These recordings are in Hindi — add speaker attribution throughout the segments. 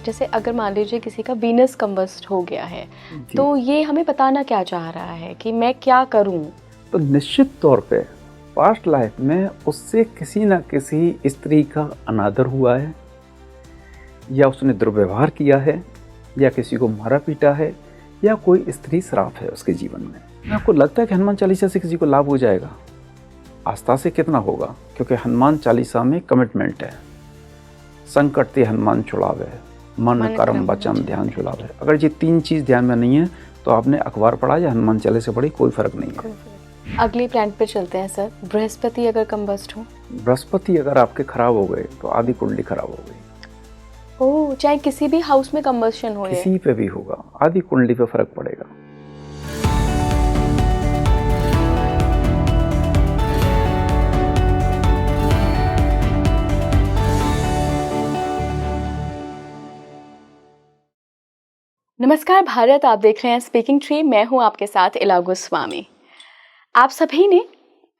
Speaker 1: जैसे अगर मान लीजिए किसी का वीनस कंबस्ट हो गया है तो ये हमें बताना क्या चाह रहा है कि मैं क्या करूं?
Speaker 2: तो निश्चित तौर पे पास्ट लाइफ में उससे किसी न किसी स्त्री का अनादर हुआ है, या उसने दुर्व्यवहार किया है, या किसी को मारा पीटा है, या कोई स्त्री श्राप है उसके जीवन में। आपको लगता है कि हनुमान चालीसा से किसी को लाभ हो जाएगा? आस्था से कितना होगा, क्योंकि हनुमान चालीसा में कमिटमेंट है, संकट ते हनुमान छुड़ावे, मन कर्म वचन ध्यान छुड़ावे। अगर ये 3 चीज़ ध्यान में नहीं है तो आपने अखबार पढ़ा या हनुमान चालीसा पढ़ी, कोई फर्क नहीं है।
Speaker 1: अगले प्लैनेट पे चलते हैं सर। बृहस्पति अगर कंबस्ट हो?
Speaker 2: बृहस्पति अगर आपके खराब हो गए तो आधी कुंडली खराब हो गई।
Speaker 1: ओह, चाहे किसी भी हाउस में कंबस्शन हो,
Speaker 2: किसी पे भी होगा, आधी कुंडली पे फर्क पड़ेगा।
Speaker 1: नमस्कार भारत, आप देख रहे हैं स्पीकिंग ट्री। मैं हूं आपके साथ इला गोस्वामी। आप सभी ने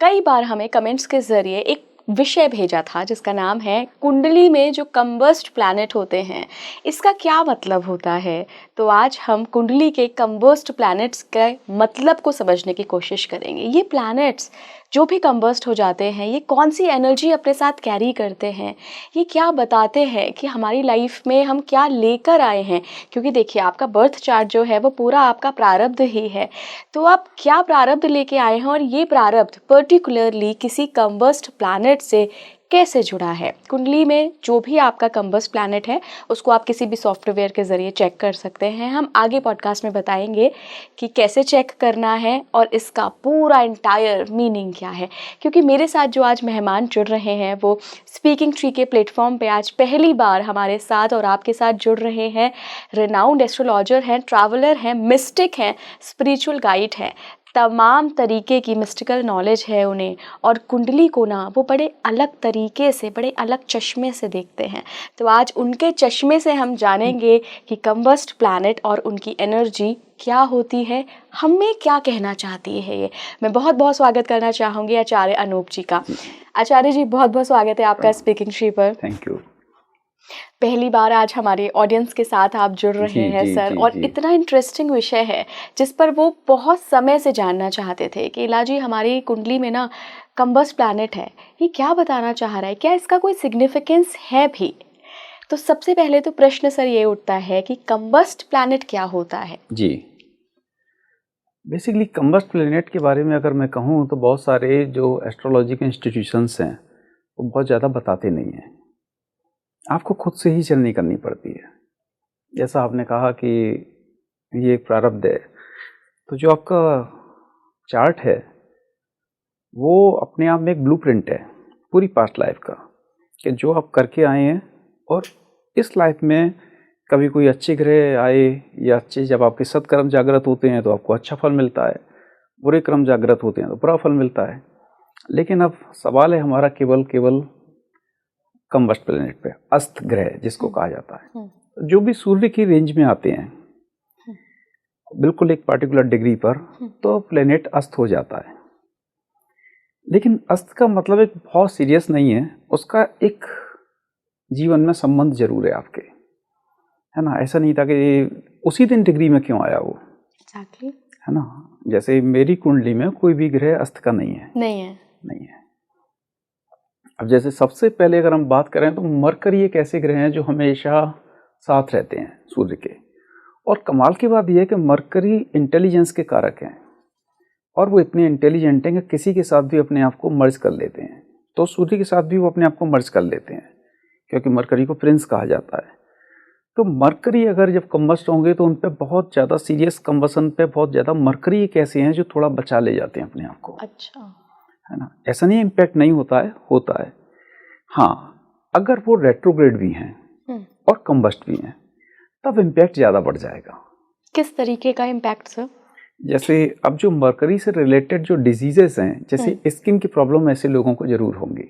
Speaker 1: कई बार हमें कमेंट्स के जरिए एक विषय भेजा था जिसका नाम है कुंडली में जो कंबस्ट प्लैनेट होते हैं इसका क्या मतलब होता है। तो आज हम कुंडली के कंबस्ट प्लैनेट्स के मतलब को समझने की कोशिश करेंगे। ये प्लैनेट्स जो भी कंबस्ट हो जाते हैं ये कौन सी एनर्जी अपने साथ कैरी करते हैं, ये क्या बताते हैं कि हमारी लाइफ में हम क्या लेकर आए हैं। क्योंकि देखिए, आपका बर्थ चार्ट जो है वो पूरा आपका प्रारब्ध ही है। तो आप क्या प्रारब्ध लेके आए हैं और ये प्रारब्ध पर्टिकुलरली किसी कंबस्ट प्लैनेट से कैसे जुड़ा है। कुंडली में जो भी आपका कंबस्ट प्लैनेट है उसको आप किसी भी सॉफ्टवेयर के ज़रिए चेक कर सकते हैं। हम आगे पॉडकास्ट में बताएंगे कि कैसे चेक करना है और इसका पूरा एंटायर मीनिंग क्या है। क्योंकि मेरे साथ जो आज मेहमान जुड़ रहे हैं वो स्पीकिंग ट्री के प्लेटफॉर्म पे आज पहली बार हमारे साथ और आपके साथ जुड़ रहे हैं। रिनाउंड एस्ट्रोलॉजर हैं, ट्रैवलर हैं, मिस्टिक हैं, स्पिरिचुअल गाइड हैं। तमाम तरीके की मिस्टिकल नॉलेज है उन्हें, और कुंडली को ना वो बड़े अलग तरीके से, बड़े अलग चश्मे से देखते हैं। तो आज उनके चश्मे से हम जानेंगे कि कंबस्ट प्लैनेट और उनकी एनर्जी क्या होती है, हमें क्या कहना चाहती है ये। मैं बहुत बहुत स्वागत करना चाहूँगी आचार्य अनूप जी का। आचार्य जी, बहुत बहुत स्वागत है आपका स्पीकिंग ट्री पर।
Speaker 2: Thank you.
Speaker 1: पहली बार आज हमारे ऑडियंस के साथ आप जुड़ रहे हैं सर, और इतना इंटरेस्टिंग विषय है जिस पर वो बहुत समय से जानना चाहते थे कि इला जी हमारी कुंडली में ना कंबस्ट प्लैनेट है, ये क्या बताना चाह रहा है, क्या इसका कोई सिग्निफिकेंस है भी। तो सबसे पहले तो प्रश्न सर ये उठता है कि कंबस्ट प्लैनेट क्या होता है।
Speaker 2: जी, बेसिकली कंबस्ट प्लैनेट के बारे में अगर मैं कहूँ तो बहुत सारे जो एस्ट्रोलॉजी के इंस्टीट्यूशंस हैं वो बहुत ज़्यादा बताते नहीं हैं, आपको खुद से ही जर्नी करनी पड़ती है। जैसा आपने कहा कि ये एक प्रारब्ध है, तो जो आपका चार्ट है वो अपने आप में एक ब्लूप्रिंट है पूरी पास्ट लाइफ का, कि जो आप करके आए हैं, और इस लाइफ में कभी कोई अच्छे ग्रह आए या अच्छे, जब आपके सत्कर्म जागृत होते हैं तो आपको अच्छा फल मिलता है, बुरे कर्म जागृत होते हैं तो बुरा फल मिलता है। लेकिन अब सवाल है हमारा केवल कंबस्ट प्लैनेट पे, अस्त ग्रह जिसको कहा जाता है, जो भी सूर्य की रेंज में आते हैं बिल्कुल एक पार्टिकुलर डिग्री पर, तो प्लैनेट अस्त हो जाता है। लेकिन अस्त का मतलब एक बहुत सीरियस नहीं है, उसका एक जीवन में संबंध जरूर है आपके, है ना। ऐसा नहीं था कि उसी दिन डिग्री में क्यों आया वो,
Speaker 1: exactly.
Speaker 2: है ना। जैसे मेरी कुंडली में कोई भी ग्रह अस्त का नहीं है। अब जैसे सबसे पहले अगर हम बात करें तो मरकरी एक ऐसे ग्रह हैं जो हमेशा साथ रहते हैं सूर्य के, और कमाल की बात यह है कि मरकरी इंटेलिजेंस के कारक हैं, और वो इतने इंटेलिजेंट हैं कि किसी के साथ भी अपने आप को मर्ज कर लेते हैं। तो सूर्य के साथ भी वो अपने आप को मर्ज कर लेते हैं, क्योंकि मरकरी को प्रिंस कहा जाता है। तो मरकरी अगर जब कंबस्ट होंगे तो उन पर बहुत ज़्यादा सीरियस कंबसन पे बहुत ज़्यादा मरकरी एक ऐसे हैं जो थोड़ा बचा ले जाते हैं अपने आप को।
Speaker 1: अच्छा,
Speaker 2: है ना। ऐसा नहीं इम्पैक्ट नहीं होता है। हाँ, अगर वो रेट्रोग्रेड भी हैं और कंबस्ट भी हैं तब इम्पैक्ट ज़्यादा बढ़ जाएगा।
Speaker 1: किस तरीके का इम्पैक्ट सर?
Speaker 2: जैसे अब जो मरकरी से रिलेटेड जो डिजीजेस हैं, जैसे स्किन की प्रॉब्लम ऐसे लोगों को जरूर होंगी,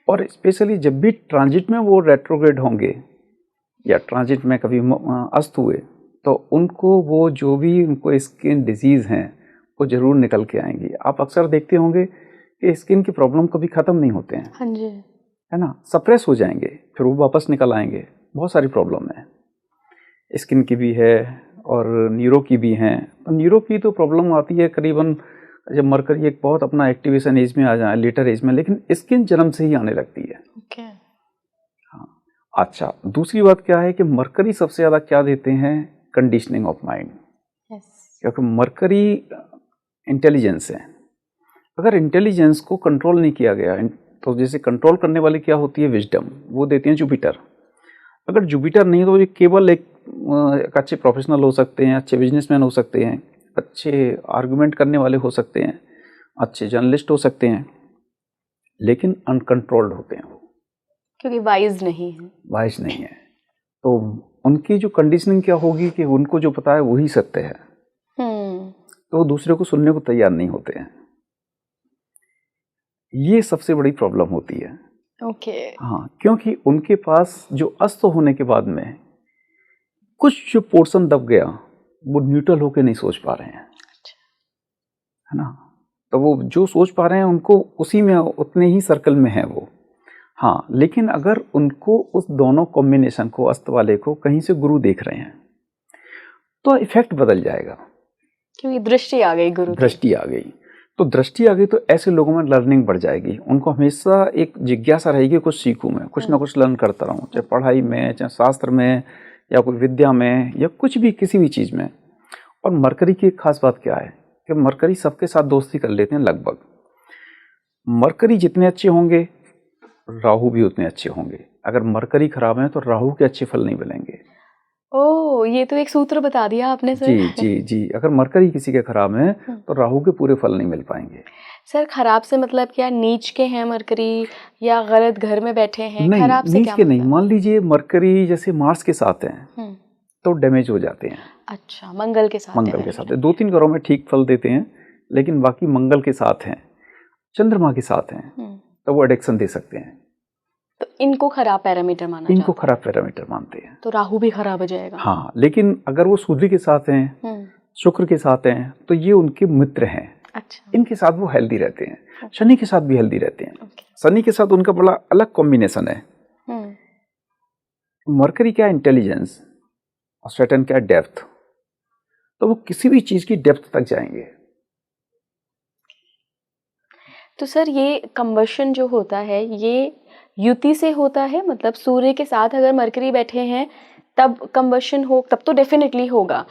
Speaker 2: और स्पेशली जब भी ट्रांजिट में वो रेट्रोग्रेड होंगे या ट्रांजिट में कभी अस्त हुए तो उनको वो जो भी उनको स्किन डिजीज़ हैं वो ज़रूर निकल के आएंगी। आप अक्सर देखते होंगे कि स्किन की प्रॉब्लम कभी ख़त्म नहीं होते हैं।
Speaker 1: हाँ जी,
Speaker 2: है ना, सप्रेस हो जाएंगे, फिर वो वापस निकल आएंगे। बहुत सारी प्रॉब्लम है। स्किन की भी है और न्यूरो की भी हैं। तो न्यूरो की तो प्रॉब्लम आती है करीबन जब मरकरी एक बहुत अपना एक्टिवेशन एज में आ जाए, लेटर एज में, लेकिन स्किन जन्म से ही आने लगती है।
Speaker 1: ओके।
Speaker 2: हाँ। अच्छा, दूसरी बात क्या है कि मरकरी सबसे ज़्यादा क्या देते हैं? Conditioning of mind.
Speaker 1: यस।
Speaker 2: क्योंकि मरकरी इंटेलिजेंस है। अगर इंटेलिजेंस को कंट्रोल नहीं किया गया तो जैसे कंट्रोल करने वाली क्या होती है? विजडम, वो देते हैं जुपिटर। अगर जुपिटर नहीं तो ये केवल एक अच्छे प्रोफेशनल हो सकते हैं, अच्छे बिजनेसमैन हो सकते हैं, अच्छे आर्गुमेंट करने वाले हो सकते हैं, अच्छे जर्नलिस्ट हो सकते हैं, लेकिन अनकंट्रोल्ड होते हैं वो,
Speaker 1: क्योंकि वाइज नहीं है।
Speaker 2: वाइज नहीं है। तो उनकी जो कंडीशनिंग क्या होगी कि उनको जो पता है वही सत्य है, तो वो दूसरे को सुनने को तैयार नहीं होते हैं। ये सबसे बड़ी प्रॉब्लम होती है।
Speaker 1: ओके।
Speaker 2: हाँ, क्योंकि उनके पास जो अस्त होने के बाद में कुछ जो पोर्शन दब गया वो न्यूट्रल होके नहीं सोच पा रहे हैं, है ना। तो वो जो सोच पा रहे हैं उनको उसी में उतने ही सर्कल में है वो। हाँ, लेकिन अगर उनको उस दोनों कॉम्बिनेशन को, अस्त वाले को कहीं से गुरु देख रहे हैं तो इफेक्ट बदल जाएगा,
Speaker 1: क्योंकि दृष्टि आ गई, गुरु की।
Speaker 2: दृष्टि आ गई। तो दृष्टि आ गई तो ऐसे लोगों में लर्निंग बढ़ जाएगी। उनको हमेशा एक जिज्ञासा रहेगी, कुछ सीखूं मैं, कुछ ना कुछ लर्न करता रहूं, चाहे पढ़ाई में, चाहे शास्त्र में, या कोई विद्या में, या कुछ भी, किसी भी चीज़ में। और मरकरी की एक खास बात क्या है कि मरकरी सबके साथ दोस्ती कर लेते हैं लगभग। मरकरी जितने अच्छे होंगे राहु भी उतने अच्छे होंगे। अगर मरकरी खराब है तो राहु के अच्छे फल नहीं मिलेंगे।
Speaker 1: ओह, ये तो एक सूत्र बता दिया आपने सर।
Speaker 2: जी जी जी, अगर मरकरी किसी के खराब है तो राहु के पूरे फल नहीं मिल पाएंगे।
Speaker 1: सर, खराब से मतलब क्या, नीच के हैं मरकरी या गलत घर में बैठे हैं?
Speaker 2: नहीं,
Speaker 1: खराब से
Speaker 2: नीच
Speaker 1: क्या
Speaker 2: के नहीं।
Speaker 1: मतलब?
Speaker 2: मान लीजिए मरकरी जैसे मार्स के साथ हैं तो डैमेज हो जाते हैं।
Speaker 1: अच्छा, मंगल के साथ
Speaker 2: मंगल
Speaker 1: है
Speaker 2: के साथ है, 2-3 घरों में ठीक फल देते हैं, लेकिन बाकी मंगल के साथ हैं, चंद्रमा के साथ हैं, तो वो एडिक्शन दे सकते हैं।
Speaker 1: तो इनको खराब पैरामीटर माना
Speaker 2: इनको
Speaker 1: जाता
Speaker 2: खराब पैरामीटर मानते हैं।
Speaker 1: है। तो राहु भी खराब हो जाएगा।
Speaker 2: हाँ, लेकिन अगर वो सूर्य के साथ हैं, शुक्र के साथ हैं, तो ये उनके मित्र हैं।
Speaker 1: अच्छा।
Speaker 2: इनके साथ वो हेल्दी रहते हैं। शनि के साथ भी हेल्दी रहते हैं। शनि के साथ उनका बड़ा अलग कॉम्बिनेशन है। मरकरी क्या इंटेलिजेंस और सैटर्न क्या डेप्थ, तो वो किसी भी चीज की डेप्थ तक जाएंगे।
Speaker 1: तो सर, ये कंबशन जो होता है ये युति से होता है? मतलब सूर्य के साथ अगर मरकरी बैठे हैं तब कंबशन हो, तब तो डेफिनेटली होगा,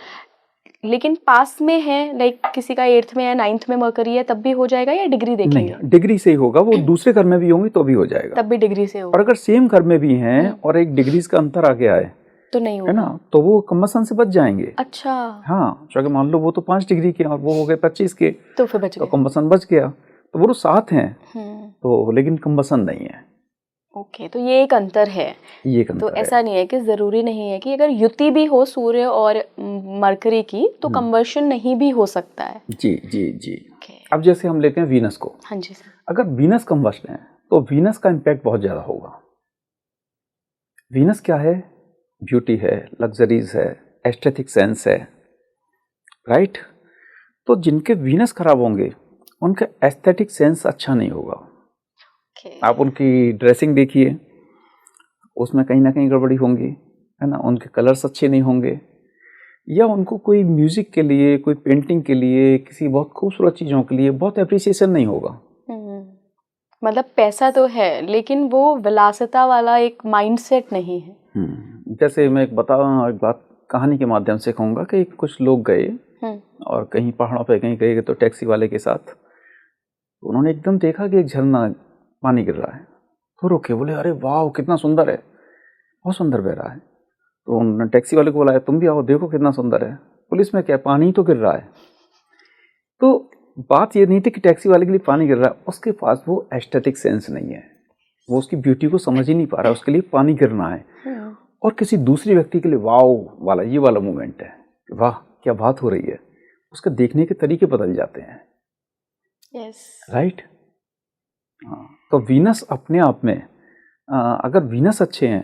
Speaker 1: लेकिन पास में है, लाइक किसी का 8th में या 9th में मरकरी है, तब भी हो जाएगा या डिग्री देखेंगे?
Speaker 2: नहीं, डिग्री से ही होगा। वो दूसरे घर में भी होंगे तो भी हो जाएगा,
Speaker 1: तब भी डिग्री से होगा।
Speaker 2: और अगर सेम घर में भी हैं और एक डिग्रीज का अंतर आ गया है
Speaker 1: तो नहीं होगा,
Speaker 2: है ना, तो वो कंबशन से बच जाएंगे।
Speaker 1: अच्छा।
Speaker 2: हाँ, क्योंकि मान लो वो तो 5 डिग्री के और वो हो गए 25 के,
Speaker 1: तो फिर बच
Speaker 2: तो
Speaker 1: गए।
Speaker 2: कंबशन बच गया। तो वो तो साथ हैं तो, लेकिन कंबशन नहीं है।
Speaker 1: ओके, तो ये एक अंतर है।
Speaker 2: ये एक अंतर
Speaker 1: तो
Speaker 2: है।
Speaker 1: ऐसा नहीं है कि जरूरी नहीं है कि अगर युति भी हो सूर्य और मरकरी की तो कंबशन नहीं भी हो सकता है।
Speaker 2: जी जी जी। अब जैसे हम लेते हैं वीनस को।
Speaker 1: हाँ जी सर।
Speaker 2: अगर वीनस कंबस्ट है तो वीनस का इम्पैक्ट बहुत ज्यादा होगा। वीनस क्या है? ब्यूटी है, लग्जरीज है, एस्थेटिक सेंस है, राइट। तो जिनके वीनस खराब होंगे उनका एस्थेटिक सेंस अच्छा नहीं होगा। आप उनकी ड्रेसिंग देखिए, उसमें कहीं ना कहीं गड़बड़ी होंगी, है ना। उनके कलर्स अच्छे नहीं होंगे, या उनको कोई म्यूजिक के लिए, कोई पेंटिंग के लिए, किसी बहुत खूबसूरत चीज़ों के लिए बहुत एप्रिसिएशन नहीं होगा।
Speaker 1: मतलब पैसा तो है लेकिन वो विलासिता वाला एक माइंडसेट नहीं है।
Speaker 2: जैसे मैं एक बात कहानी के माध्यम से कहूँगा कि कुछ लोग गए और कहीं पहाड़ों पे कहीं गए तो टैक्सी वाले के साथ उन्होंने एकदम देखा कि एक झरना पानी गिर रहा है, तो रुके, बोले अरे वाह कितना सुंदर है, बहुत सुंदर बह रहा है। तो उन्होंने टैक्सी वाले को बुलाया, तुम भी आओ देखो कितना सुंदर है। पुलिस में क्या, पानी तो गिर रहा है। तो बात ये नहीं थी कि टैक्सी वाले के लिए पानी गिर रहा है, उसके पास वो एस्थेटिक सेंस नहीं है, वो उसकी ब्यूटी को समझ ही नहीं पा रहा है, उसके लिए पानी गिरना है। और किसी दूसरे व्यक्ति के लिए वाओ वाला ये वाला मोमेंट है, वाह क्या बात हो रही है, उसके देखने के तरीके बदल जाते हैं। राइट। हाँ, तो वीनस अपने आप में अगर वीनस अच्छे हैं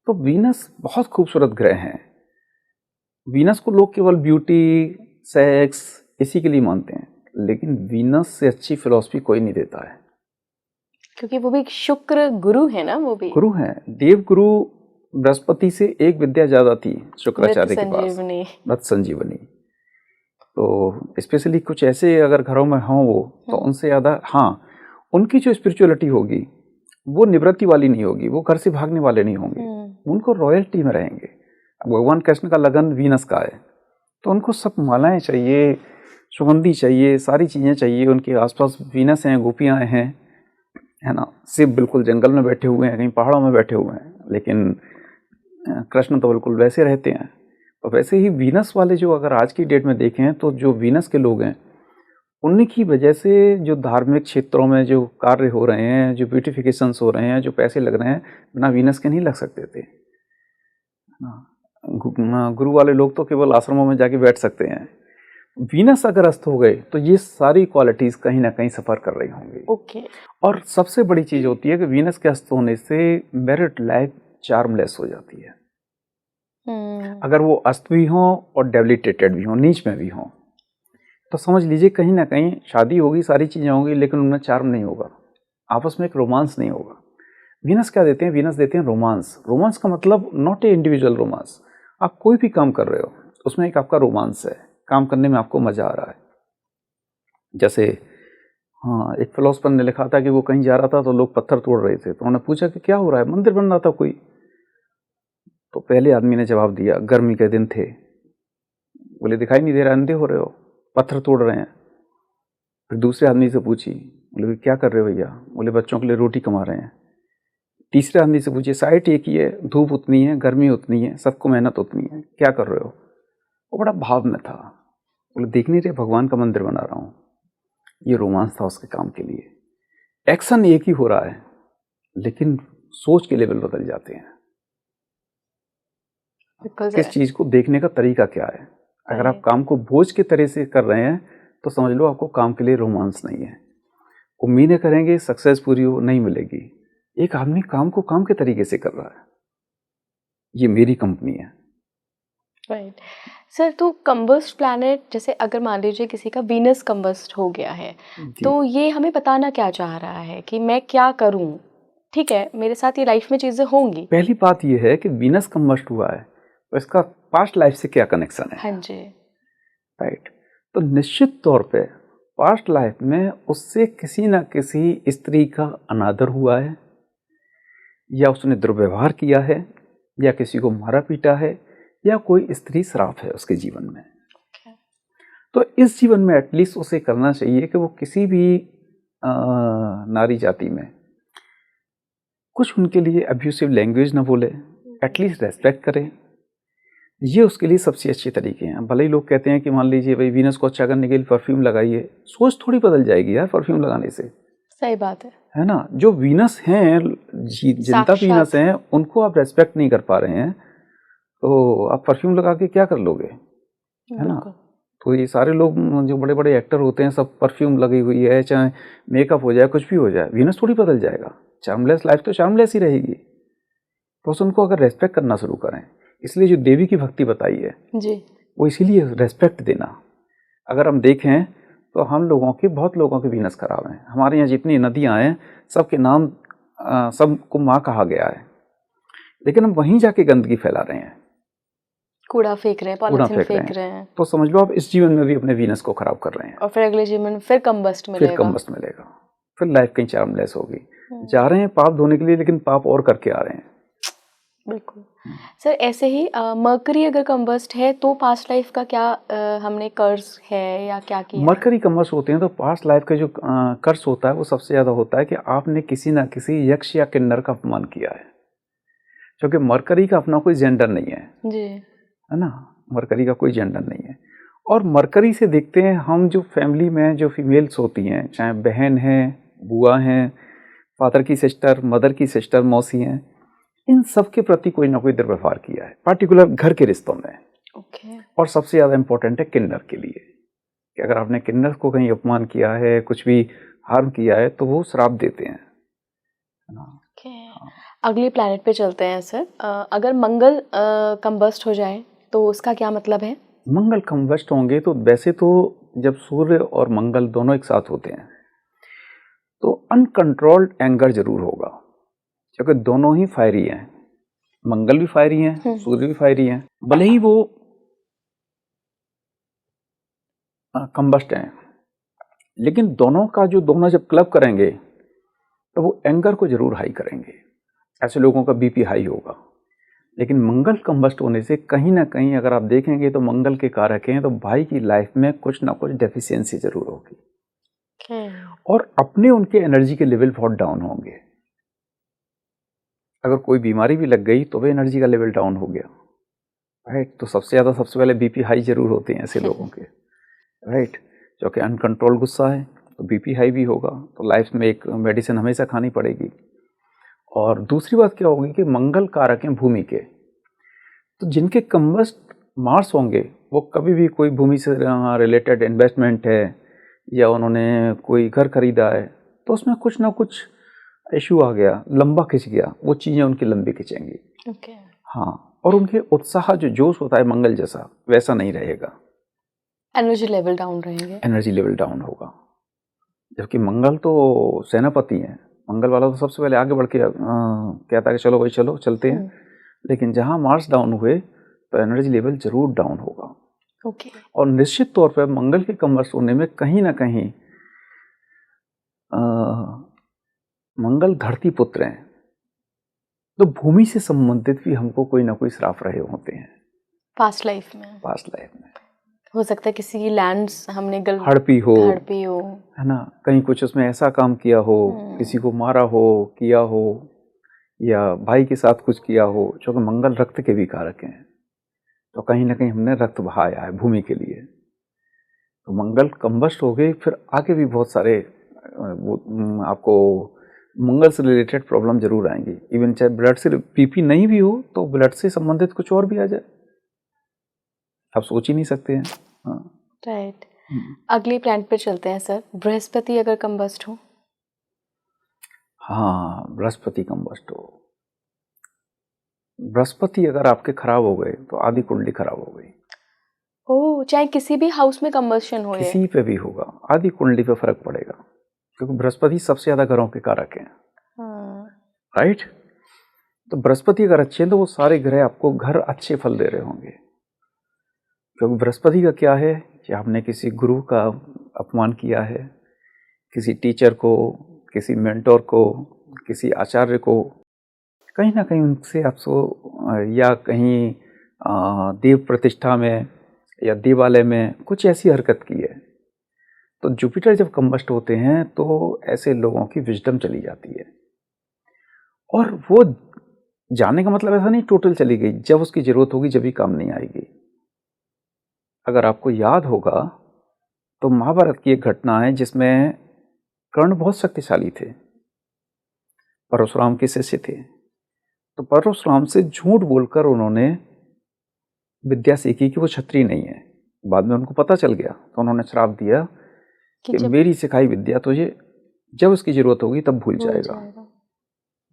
Speaker 2: तो वीनस बहुत खूबसूरत ग्रह हैं। वीनस को लोग केवल ब्यूटी, सेक्स इसी के लिए मानते हैं, लेकिन वीनस से अच्छी फिलॉसफी कोई नहीं देता है,
Speaker 1: क्योंकि वो भी शुक्र गुरु है ना, वो भी
Speaker 2: गुरु हैं, देव गुरु बृहस्पति से एक विद्या ज्यादा थी शुक्राचार्य
Speaker 1: मृत
Speaker 2: के पास,
Speaker 1: संजीवनी।
Speaker 2: मृत संजीवनी। तो स्पेशली कुछ ऐसे अगर घरों में हों वो, तो उनसे ज़्यादा, हाँ, उनकी जो स्पिरिचुअलिटी होगी वो निवृत्ति वाली नहीं होगी, वो घर से भागने वाले नहीं होंगे, उनको रॉयल्टी में रहेंगे। अब भगवान कृष्ण का लगन वीनस का है, तो उनको सब मालाएं चाहिए, सुगंधी चाहिए, सारी चीज़ें चाहिए। उनके आसपास वीनस हैं, गोपियाँ हैं, है ना। शिव बिल्कुल जंगल में बैठे हुए हैं, कहीं पहाड़ों में बैठे हुए हैं, लेकिन कृष्ण तो बिल्कुल वैसे रहते हैं। और वैसे ही वीनस वाले जो अगर आज की डेट में देखें तो जो वीनस के लोग हैं, उन्हीं की वजह से जो धार्मिक क्षेत्रों में जो कार्य हो रहे हैं, जो ब्यूटिफिकेशंस हो रहे हैं, जो पैसे लग रहे हैं, बिना वीनस के नहीं लग सकते थे। गुरु वाले लोग तो केवल आश्रमों में जाके बैठ सकते हैं। वीनस अगर अस्त हो गए तो ये सारी क्वालिटीज कहीं ना कहीं सफर कर रही होंगी।
Speaker 1: ओके।
Speaker 2: और सबसे बड़ी चीज होती है कि वीनस के अस्त होने से मैरिड लाइफ चार्मलेस हो जाती है। अगर वो अस्त भी हो और डेबिलिटेटेड भी हो, नीच में भी हो, तो समझ लीजिए कहीं ना कहीं शादी होगी, सारी चीजें होंगी, लेकिन उनमें चार्म नहीं होगा, आपस में एक रोमांस नहीं होगा। वीनस क्या देते हैं? वीनस देते हैं रोमांस। रोमांस का मतलब नॉट ए इंडिविजुअल रोमांस। आप कोई भी काम कर रहे हो, उसमें एक आपका रोमांस है, काम करने में आपको मजा आ रहा है। जैसे हाँ, एक फिलोसफर ने लिखा था कि वो कहीं जा रहा था तो लोग पत्थर तोड़ रहे थे, तो उन्होंने पूछा कि क्या हो रहा है? मंदिर बन रहा था कोई। तो पहले आदमी ने जवाब दिया, गर्मी के दिन थे। बोले दिखाई नहीं दे रहा, अंधे हो रहे हो, पत्थर तोड़ रहे हैं। फिर दूसरे आदमी से पूछी, बोले क्या कर रहे हो भैया? बोले बच्चों के लिए रोटी कमा रहे हैं। तीसरे आदमी से पूछिए, साइट एक ही है, धूप उतनी है, गर्मी उतनी है, सबको मेहनत उतनी है, क्या कर रहे हो? वो बड़ा भाव में था। बोले देख नहीं रहे, भगवान का मंदिर बना रहा हूँ। ये रोमांस था उसके काम के लिए। एक्शन एक ही हो रहा है, लेकिन सोच के लेवल बदल जाते हैं। किस चीज को देखने का तरीका क्या है। अगर आप काम को बोझ के तरह से कर रहे हैं तो समझ लो आपको काम के लिए रोमांस नहीं है। उम्मीदें करेंगे सक्सेस पूरी हो, नहीं मिलेगी। एक आदमी काम को काम के तरीके से कर रहा है, ये मेरी कंपनी है।
Speaker 1: राइट सर, तो कंबस्ट प्लैनेट, जैसे अगर मान लीजिए किसी का वीनस कंबस्ट हो गया है, तो ये हमें बताना क्या चाह रहा है कि मैं क्या करूं? ठीक है, मेरे साथ ये लाइफ में चीजें होंगी।
Speaker 2: पहली बात ये है कि वीनस कंबस्ट हुआ है तो इसका पास्ट लाइफ से क्या कनेक्शन है।
Speaker 1: हाँ जी।
Speaker 2: राइट। तो निश्चित तौर पे पास्ट लाइफ में उससे किसी ना किसी स्त्री का अनादर हुआ है, या उसने दुर्व्यवहार किया है, या किसी को मारा पीटा है, या कोई स्त्री श्राप है उसके जीवन में। तो इस जीवन में एटलीस्ट उसे करना चाहिए कि वो किसी भी नारी जाति में कुछ उनके लिए अब्यूसिव लैंग्वेज ना बोले, एटलीस्ट रेस्पेक्ट करे। ये उसके लिए सबसे अच्छे तरीके हैं। भले ही लोग कहते हैं कि मान लीजिए भाई वीनस को अच्छा करने के लिए परफ्यूम लगाइए, सोच थोड़ी बदल जाएगी यार परफ्यूम लगाने से।
Speaker 1: सही बात है
Speaker 2: ना। जो वीनस हैं, जिनता वीनस हैं, उनको आप रेस्पेक्ट नहीं कर पा रहे हैं, तो आप परफ्यूम लगा के क्या कर लोगे, है ना। तो ये सारे लोग जो बड़े बड़े एक्टर होते हैं, सब परफ्यूम लगी हुई है, चाहे मेकअप हो जाए, कुछ भी हो जाए, वीनस थोड़ी बदल जाएगा। चार्मलेस लाइफ तो चार्मलेस ही रहेगी। तो उनको अगर रेस्पेक्ट करना शुरू करें, इसलिए जो देवी की भक्ति बताई है
Speaker 1: जी, वो
Speaker 2: इसीलिए रेस्पेक्ट देना। अगर हम देखें तो हम लोगों के, बहुत लोगों के वीनस खराब हैं। हमारे यहाँ जितनी नदियाँ हैं सबके नाम सबको माँ कहा गया है, लेकिन हम वहीं जाके गंदगी फैला रहे हैं,
Speaker 1: कूड़ा फेंक रहे हैं, पॉलिथीन फेंक रहे हैं।
Speaker 2: तो समझ लो आप इस जीवन में भी अपने वीनस को खराब कर रहे हैं,
Speaker 1: और फिर अगले जीवन में फिर कंबस्ट मिलेगा,
Speaker 2: फिर लाइफ कहीं चार्मलेस होगी। जा रहे हैं पाप धोने के लिए, लेकिन पाप और करके आ रहे हैं।
Speaker 1: बिल्कुल सर। ऐसे ही मरकरी अगर कंबस्ट है तो पास्ट लाइफ का क्या हमने कर्ज है या क्या किया?
Speaker 2: मरकरी कंबस्ट होते हैं तो पास्ट लाइफ का जो कर्ज होता है वो सबसे ज्यादा होता है कि आपने किसी ना किसी यक्ष या किन्नर का अपमान किया है, क्योंकि मरकरी का अपना कोई जेंडर नहीं है
Speaker 1: जी,
Speaker 2: है ना। मरकरी का कोई जेंडर नहीं है। और मरकरी से देखते हैं हम, जो फैमिली में जो फीमेल्स होती हैं, चाहे बहन है, बुआ हैं, फादर की सिस्टर, मदर की सिस्टर, मौसी हैं, इन सब के प्रति कोई ना कोई दुर्व्यवहार किया है, पार्टिकुलर घर के रिश्तों में। और सबसे ज़्यादा इम्पोर्टेंट है किन्नर के लिए, कि अगर आपने किन्नर को कहीं अपमान किया है, कुछ भी हार्म किया है, तो वो श्राप देते हैं।
Speaker 1: अगले प्लैनेट पे चलते हैं सर। अगर मंगल कंबस्ट हो जाए तो उसका क्या मतलब है?
Speaker 2: मंगल कंबस्ट होंगे तो वैसे तो जब सूर्य और मंगल दोनों एक साथ होते हैं तो अनकंट्रोल्ड एंगर जरूर होगा, क्योंकि दोनों ही फायरी हैं। मंगल भी फायरी हैं, सूर्य भी फायरी हैं, भले ही वो कंबस्ट हैं, लेकिन दोनों जब क्लब करेंगे तो वो एंगर को जरूर हाई करेंगे। ऐसे लोगों का बीपी हाई होगा। लेकिन मंगल कंबस्ट होने से कहीं ना कहीं अगर आप देखेंगे तो मंगल के कारक हैं, तो भाई की लाइफ में कुछ ना कुछ डेफिशिएंसी जरूर होगी। और अपने उनके एनर्जी के लेवल बहुत डाउन होंगे। अगर कोई बीमारी भी लग गई तो भी एनर्जी का लेवल डाउन हो गया, राइट। तो सबसे पहले बीपी हाई जरूर होते हैं ऐसे लोगों के, राइट। जो कि अनकंट्रोल गुस्सा है तो बीपी हाई भी होगा, तो लाइफ में एक मेडिसिन हमेशा खानी पड़ेगी। और दूसरी बात क्या होगी कि मंगल कारक हैं भूमि के, तो जिनके कंबस्ट मार्स होंगे वो कभी भी कोई भूमि से रिलेटेड इन्वेस्टमेंट है या उन्होंने कोई घर खरीदा है तो उसमें कुछ ना कुछ इशू आ गया, लंबा खिंच गया, वो चीज़ें उनकी लंबी खिंचेंगी। हाँ, और उनके उत्साह जो जोश होता है मंगल जैसा वैसा नहीं रहेगा,
Speaker 1: एनर्जी लेवल डाउन रहेंगे,
Speaker 2: एनर्जी लेवल डाउन होगा। जबकि मंगल तो सेनापति हैं, मंगल वाला तो सबसे पहले आगे बढ़ के कहता है कि चलो भाई चलो चलते हैं। लेकिन जहाँ मार्स डाउन हुए तो एनर्जी लेवल जरूर डाउन होगा। और निश्चित तौर पर मंगल के कंबस्ट होने में कहीं ना कहीं मंगल धरती पुत्र हैं, तो भूमि से संबंधित भी हमको कोई ना कोई श्राप रहे होते हैं
Speaker 1: पास्ट लाइफ में हो सकता है किसी की लैंड्स हमने
Speaker 2: हड़पी हो,
Speaker 1: है
Speaker 2: ना, कहीं कुछ उसमें ऐसा काम किया हो, किसी को मारा हो, किया हो, या भाई के साथ कुछ किया हो, जो कि मंगल रक्त के भी कारक हैं। तो कहीं ना कहीं हमने रक्त बहाया है भूमि के लिए, तो मंगल कंबस्ट हो गए। फिर आगे भी बहुत सारे आपको मंगल से रिलेटेड प्रॉब्लम जरूर आएंगी। इवन चाहे ब्लड से बीपी नहीं भी हो तो ब्लड से संबंधित कुछ और भी आ जाए, आप सोच ही नहीं सकते हैं। हाँ,
Speaker 1: राइट। अगले प्लैनेट पे चलते हैं सर। बृहस्पति अगर कंबस्ट हो?
Speaker 2: हाँ, बृहस्पति कंबस्ट हो। बृहस्पति अगर आपके खराब हो गए तो आधी कुंडली खराब हो गई।
Speaker 1: ओह, चाहे किसी भी हाउस में कंबस्शन हो,
Speaker 2: किसी पे भी होगा, आधी कुंडली पे फर्क पड़ेगा, क्योंकि बृहस्पति सबसे ज्यादा घरों के कारक हैं। राइट। तो बृहस्पति अगर अच्छे हैं तो वो सारे ग्रह आपको घर अच्छे फल दे रहे होंगे। क्योंकि बृहस्पति का क्या है कि आपने किसी गुरु का अपमान किया है, किसी टीचर को, किसी मेंटोर को, किसी आचार्य को, कहीं ना कहीं उनसे आपको या कहीं देव प्रतिष्ठा में या देवालय में कुछ ऐसी हरकत की है, तो जुपिटर जब कंबस्ट होते हैं तो ऐसे लोगों की विजडम चली जाती है। और वो जाने का मतलब ऐसा नहीं टोटल चली गई, जब उसकी जरूरत होगी जब भी काम नहीं आएगी। अगर आपको याद होगा तो महाभारत की एक घटना है जिसमें कर्ण बहुत शक्तिशाली थे, परशुराम के शिष्य थे। तो परशुराम से झूठ बोलकर उन्होंने विद्या सीखी कि वो क्षत्रिय नहीं है। बाद में उनको पता चल गया तो उन्होंने श्राप दिया कि मेरी सिखाई विद्या तुझे जब उसकी जरूरत होगी तब भूल जाएगा।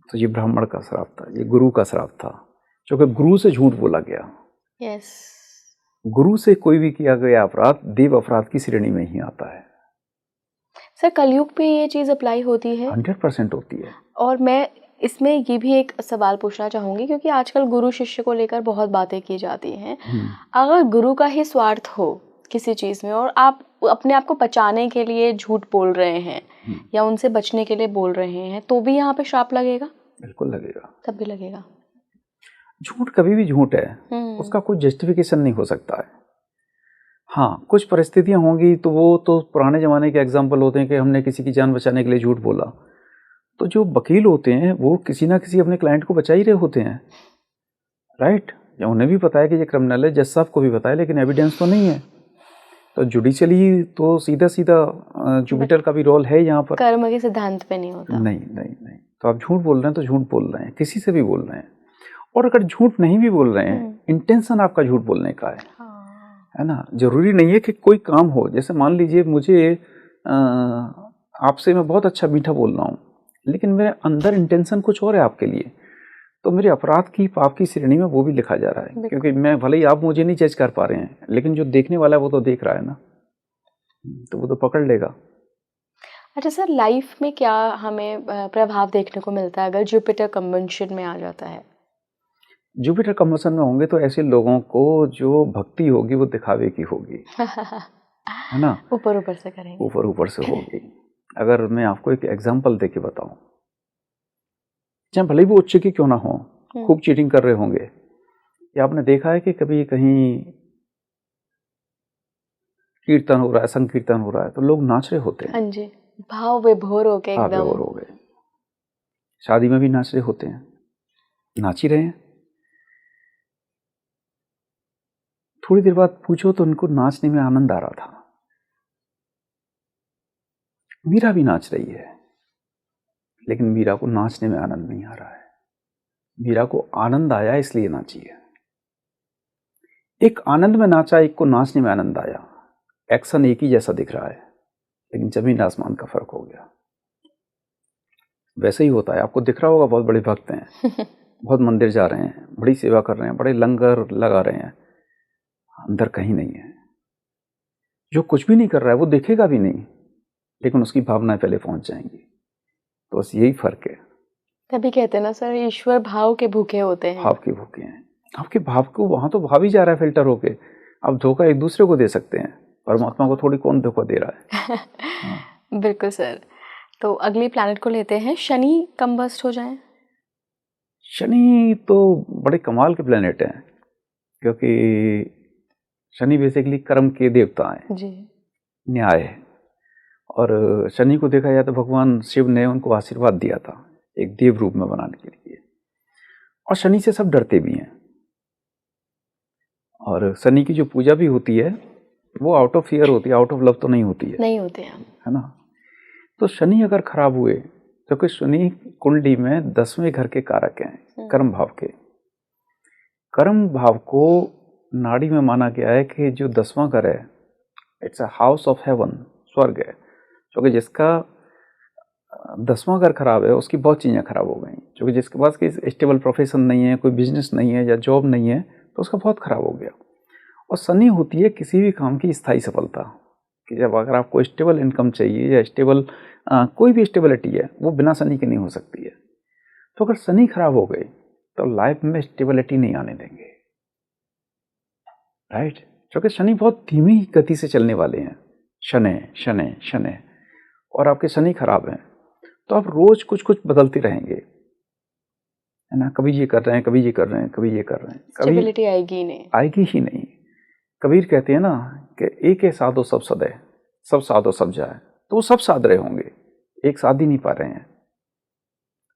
Speaker 2: तो ये ब्राह्मण का श्राप था, ये गुरु का श्राप था, क्योंकि गुरु से झूठ बोला गया।
Speaker 1: यस।
Speaker 2: गुरु से कोई भी किया गया अपराध देव अपराध की श्रेणी में ही आता है।
Speaker 1: सर, कलयुग पे ये चीज अप्लाई होती है?
Speaker 2: 100% होती है।
Speaker 1: और मैं इसमें ये भी एक सवाल पूछना चाहूंगी, क्योंकि आजकल गुरु शिष्य को लेकर बहुत बातें की जाती हैं। अगर गुरु का ही स्वार्थ हो किसी चीज में और आप अपने आप को बचाने के लिए झूठ बोल रहे हैं या उनसे बचने के लिए बोल रहे हैं, तो भी यहाँ पे श्राप लगेगा?
Speaker 2: बिल्कुल लगेगा,
Speaker 1: तब भी लगेगा।
Speaker 2: झूठ कभी भी झूठ है, उसका कोई जस्टिफिकेशन नहीं हो सकता है। हाँ, कुछ परिस्थितियां होंगी तो वो तो पुराने जमाने के एग्जाम्पल होते हैं कि हमने किसी की जान बचाने के लिए झूठ बोला। तो जो वकील होते हैं वो किसी ना किसी अपने क्लाइंट को बचा ही रहे होते हैं, राइट। उन्हें भी पता है कि ये क्रिमिनल है, जज साहब को भी पता है, लेकिन एविडेंस तो नहीं है। तो जुडिशली तो सीधा सीधा जुपिटर का भी रोल है यहाँ पर,
Speaker 1: कर्म के सिद्धांत पे नहीं होता।
Speaker 2: नहीं नहीं नहीं। तो आप झूठ बोल रहे हैं तो झूठ बोल रहे हैं, किसी से भी बोल रहे हैं। और अगर झूठ नहीं भी बोल रहे हैं, इंटेंशन आपका झूठ बोलने का है ना। जरूरी नहीं है कि कोई काम हो, जैसे मान लीजिए मुझे आपसे मैं बहुत अच्छा मीठा बोल रहा हूँ, लेकिन मेरे अंदर इंटेंशन कुछ और है आपके लिए, तो मेरे अपराध की पाप की श्रेणी में वो भी लिखा जा रहा है। क्योंकि मैं भले ही आप मुझे नहीं जज कर पा रहे हैं, लेकिन जो देखने वाला है वो तो देख रहा है ना, तो वो तो पकड़ लेगा।
Speaker 1: अच्छा सर, लाइफ में क्या हमें प्रभाव देखने को मिलता है अगर जुपिटर कंबंशन में आ जाता है?
Speaker 2: जुपिटर कंबसन में होंगे तो ऐसे लोगों को जो भक्ति होगी वो दिखावे की होगी, है ना,
Speaker 1: ऊपर ऊपर से करेंगे,
Speaker 2: ऊपर ऊपर से होगी। अगर मैं आपको एक एग्जांपल देके बताऊं, चाहे भले ही वो उच्च की क्यों ना हो, खूब चीटिंग कर रहे होंगे, या आपने देखा है कि कभी कहीं कीर्तन हो रहा है, संकीर्तन हो रहा है, तो लोग नाच रहे होते हैं।
Speaker 1: हाँ जी, भाव विभोर हो गए
Speaker 2: भाव
Speaker 1: एकदम।
Speaker 2: विभोर हो गए। शादी में भी नाच रहे होते हैं, नाच ही रहे हैं। थोड़ी देर बाद पूछो तो उनको नाचने में आनंद आ रहा था। मीरा भी नाच रही है, लेकिन मीरा को नाचने में आनंद नहीं आ रहा है। मीरा को आनंद आया इसलिए नाची है। एक आनंद में नाचा, एक को नाचने में आनंद आया। एक्शन एक ही जैसा दिख रहा है, लेकिन जमीन आसमान का फर्क हो गया। वैसे ही होता है, आपको दिख रहा होगा बहुत बड़े भक्त हैं, बहुत मंदिर जा रहे हैं, बड़ी सेवा कर रहे हैं, बड़े लंगर लगा रहे हैं, अंदर कहीं नहीं है। जो कुछ भी नहीं कर रहा है वो दिखेगा भी नहीं, लेकिन उसकी भावनाएं पहले पहुंच जाएंगी। तो बस यही फर्क है।
Speaker 1: तभी कहते हैं ना सर, ईश्वर भाव के भूखे होते हैं।
Speaker 2: भाव के भूखे हैं। आपके भाव को वहां तो भाव ही जा रहा है फिल्टर होके। आप धोखा एक दूसरे को दे सकते हैं, परमात्मा को थोड़ी कौन धोखा दे रहा है। हाँ।
Speaker 1: बिल्कुल सर। तो अगली प्लैनेट को लेते हैं, शनि कंबस्ट हो जाए।
Speaker 2: शनि तो बड़े कमाल के प्लेनेट हैं, क्योंकि शनि बेसिकली कर्म के देवता हैं
Speaker 1: जी।
Speaker 2: न्याय है। और शनि को देखा जाए तो भगवान शिव ने उनको आशीर्वाद दिया था एक देव रूप में बनाने के लिए। और शनि से सब डरते भी हैं। और शनि की जो पूजा भी होती है वो आउट ऑफ फियर होती है, आउट ऑफ लव तो नहीं होती है,
Speaker 1: नहीं होते हैं,
Speaker 2: है ना। तो शनि अगर खराब हुए, क्योंकि शनि कुंडली में 10वें घर के कारक हैं, कर्म भाव के। कर्म भाव को नाड़ी में माना गया है कि जो 10वां घर है, it's a house of haven, स्वर्ग है। क्योंकि जिसका 10वां घर खराब है उसकी बहुत चीज़ें खराब हो गई। क्योंकि जिसके पास कोई स्टेबल प्रोफेशन नहीं है, कोई बिजनेस नहीं है या जॉब नहीं है, तो उसका बहुत खराब हो गया। और शनि होती है किसी भी काम की स्थायी सफलता, कि जब अगर आपको स्टेबल इनकम चाहिए या स्टेबल कोई भी स्टेबिलिटी है, वो बिना शनि के नहीं हो सकती है। तो अगर शनि खराब हो गई तो लाइफ में स्टेबिलिटी नहीं आने देंगे, राइट। क्योंकि शनि बहुत धीमी गति से चलने वाले हैं, शनि शनि शनि। और आपके शनि खराब हैं तो आप रोज कुछ कुछ बदलते रहेंगे, है ना। कभी ये कर रहे हैं, कभी ये कर रहे हैं, कभी ये कर रहे हैं, कभी
Speaker 1: स्टेबिलिटी आएगी ही नहीं।
Speaker 2: आएगी ही नहीं। कबीर कहते हैं ना कि एक है साधो सब सदे, सब साधो सब जाए। तो वो सब साध रहे होंगे, एक साध ही नहीं पा रहे हैं।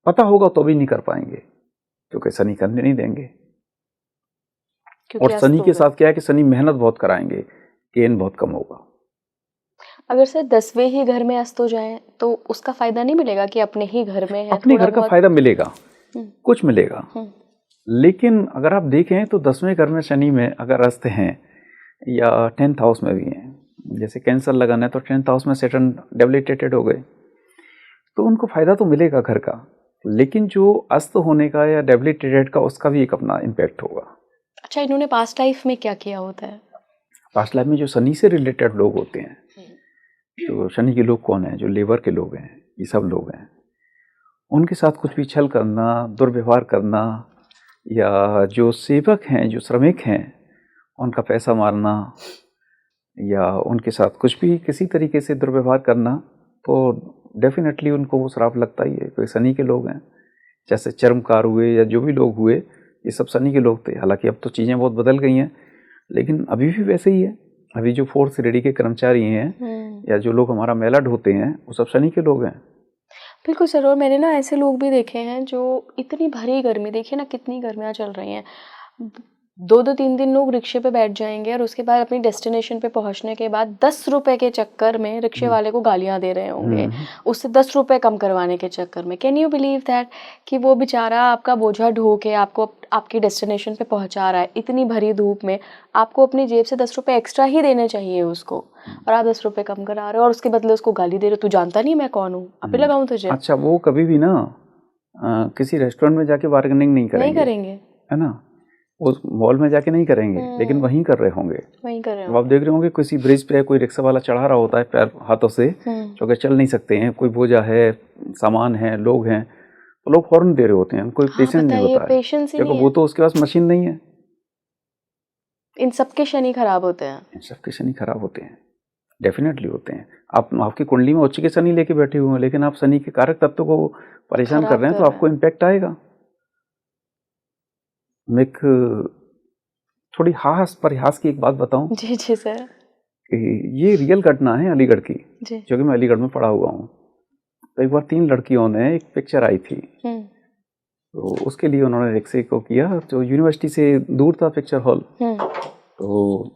Speaker 2: पता होगा तो भी नहीं कर पाएंगे, क्योंकि शनि करने नहीं देंगे। और शनि के साथ क्या है कि शनि मेहनत बहुत कराएंगे, गेन बहुत कम होगा।
Speaker 1: अगर सर 10वें ही घर में अस्त हो जाए तो उसका फायदा नहीं मिलेगा कि अपने ही घर में है?
Speaker 2: अपने घर का फायदा मिलेगा, कुछ मिलेगा। लेकिन अगर आप देखें तो 10वें घर में शनि में अगर अस्त हैं या 10th हाउस में भी हैं, जैसे कैंसर लगाना है तो 10th हाउस में सैटर्न डेबिलिटेटेड हो गए, तो उनको फायदा तो मिलेगा घर का। लेकिन जो अस्त होने का या डेबिलिटेटेड का, उसका भी एक अपना इम्पैक्ट होगा।
Speaker 1: अच्छा, इन्होंने पास्ट लाइफ में क्या किया होता है?
Speaker 2: पास्ट लाइफ में जो शनि से रिलेटेड लोग होते हैं, तो शनि के लोग कौन हैं? जो लेबर के लोग हैं, ये सब लोग हैं। उनके साथ कुछ भी छल करना, दुर्व्यवहार करना, या जो सेवक हैं, जो श्रमिक हैं, उनका पैसा मारना, या उनके साथ कुछ भी किसी तरीके से दुर्व्यवहार करना, तो डेफिनेटली उनको वो श्राप लगता ही है। कोई शनि के लोग हैं, जैसे चर्मकार हुए या जो भी लोग हुए, ये सब शनि के लोग थे। हालांकि अब तो चीज़ें बहुत बदल गई हैं, लेकिन अभी भी वैसे ही है। अभी जो 4th रेडी के कर्मचारी हैं या जो लोग हमारा मेला ढोते हैं, वो सब शनि के लोग हैं।
Speaker 1: बिल्कुल सर। और मैंने ना ऐसे लोग भी देखे हैं जो इतनी भरी गर्मी, देखिए ना कितनी गर्मियाँ चल रही हैं, 2-2 3 लोग रिक्शे पे बैठ जाएंगे और उसके बाद अपनी डेस्टिनेशन पे पहुंचने के बाद 10 रुपए के चक्कर में रिक्शे वाले को गालियां दे रहे होंगे, उससे 10 रुपए कम करवाने के चक्कर में। कैन यू बिलीव दैट कि वो बेचारा आपका बोझा ढो के आपको आपकी डेस्टिनेशन पे पहुंचा रहा है, इतनी भरी धूप में आपको अपनी जेब से 10 रुपए एक्स्ट्रा ही देने चाहिए उसको, और आप 10 रुपए कम करा रहे हो और उसके बदले उसको गाली दे रहे हो, तू जानता नहीं मैं कौन हूँ, अभी लगाऊं तुझे।
Speaker 2: अच्छा, वो कभी भी ना किसी रेस्टोरेंट में जाके बार्गेनिंग नहीं करेंगे, है ना। वो मॉल में जाके नहीं करेंगे, लेकिन वहीं कर रहे होंगे,
Speaker 1: वहीं कर रहे
Speaker 2: आप देख रहे होंगे किसी ब्रिज पे कोई रिक्शा वाला चढ़ा रहा होता है पैर हाथों से, क्योंकि चल नहीं सकते हैं, कोई बोझा है, सामान है, लोग हैं, तो लोग फौरन दे रहे होते हैं, कोई
Speaker 1: हाँ,
Speaker 2: पेशेंस नहीं
Speaker 1: बताइए,
Speaker 2: होता है,
Speaker 1: पेशेंस ही
Speaker 2: क्योंकि
Speaker 1: नहीं
Speaker 2: वो
Speaker 1: है।
Speaker 2: तो उसके पास मशीन नहीं है।
Speaker 1: इन सबके शनि खराब होते हैं।
Speaker 2: इन सबके शनि खराब होते हैं, डेफिनेटली होते हैं। आप आपकी कुंडली में उच्च के शनि लेके बैठे हुए हैं, लेकिन आप शनि के कारक तत्व को परेशान कर
Speaker 1: खराब
Speaker 2: रहे हैं,
Speaker 1: कर
Speaker 2: तो
Speaker 1: रहे
Speaker 2: आपको
Speaker 1: हैं।
Speaker 2: इम्पैक्ट आएगा। मैं एक थोड़ी हास परिहास की एक बात बताऊं
Speaker 1: जी जी सर।
Speaker 2: कि ये रियल घटना है अलीगढ़ की,
Speaker 1: जी।
Speaker 2: जो कि मैं अलीगढ़ में पढ़ा हुआ हूँ। तो एक बार 3 लड़कियों ने एक पिक्चर आई थी, तो उसके लिए उन्होंने रिक्शे को किया, जो यूनिवर्सिटी से दूर था पिक्चर हॉल, तो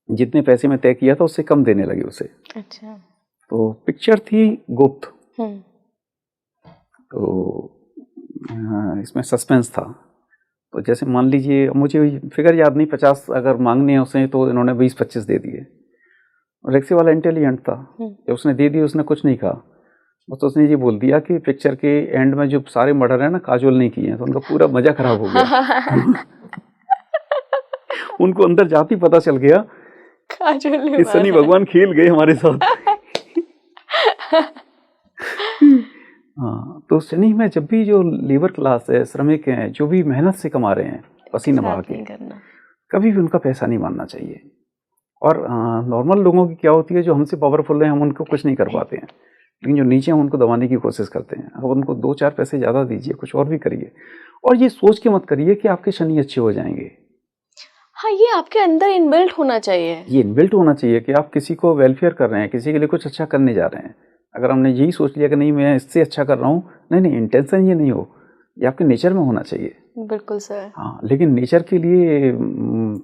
Speaker 2: जितने पैसे में तय किया था उससे कम देने लगे उसे।
Speaker 1: अच्छा।
Speaker 2: तो पिक्चर थी गुप्त,
Speaker 1: हम्म।
Speaker 2: तो इसमें सस्पेंस था। तो जैसे मान लीजिए, मुझे फिगर याद नहीं, 50 अगर मांगने हैं उसे, तो इन्होंने 20-25 दे दिए। रिक्शे वाला इंटेलिजेंट था, जब उसने दे दिए उसने कुछ नहीं कहा, बस उसने ये बोल दिया कि पिक्चर के एंड में जो सारे मर्डर है ना, काजोल नहीं किए हैं, तो उनका पूरा मजा खराब हो गया। उनको अंदर जाती पता चल गया
Speaker 1: काजोल
Speaker 2: कि शनि भगवान खेल गए हमारे साथ। हाँ, तो शनि में जब भी जो लेबर क्लास है, श्रमिक हैं, जो भी मेहनत से कमा रहे हैं पसीना बहा के, कभी भी उनका पैसा नहीं मानना चाहिए। और नॉर्मल लोगों की क्या होती है, जो हमसे पावरफुल हैं हम उनको कुछ नहीं कर पाते हैं, लेकिन जो नीचे हैं उनको दबाने की कोशिश करते हैं। अब उनको 2-4 पैसे ज़्यादा दीजिए, कुछ और भी करिए, और ये सोच के मत करिए कि आपके शनि अच्छे हो जाएंगे।
Speaker 1: हाँ, ये आपके अंदर इनबिल्ट होना चाहिए।
Speaker 2: ये इनबिल्ट होना चाहिए कि आप किसी को वेलफेयर कर रहे हैं, किसी के लिए कुछ अच्छा करने जा रहे हैं। अगर हमने यही सोच लिया कि नहीं मैं इससे अच्छा कर रहा हूँ, नहीं, इंटेंशन ये नहीं हो, ये आपके नेचर में होना चाहिए।
Speaker 1: बिल्कुल सर।
Speaker 2: हाँ, लेकिन नेचर के लिए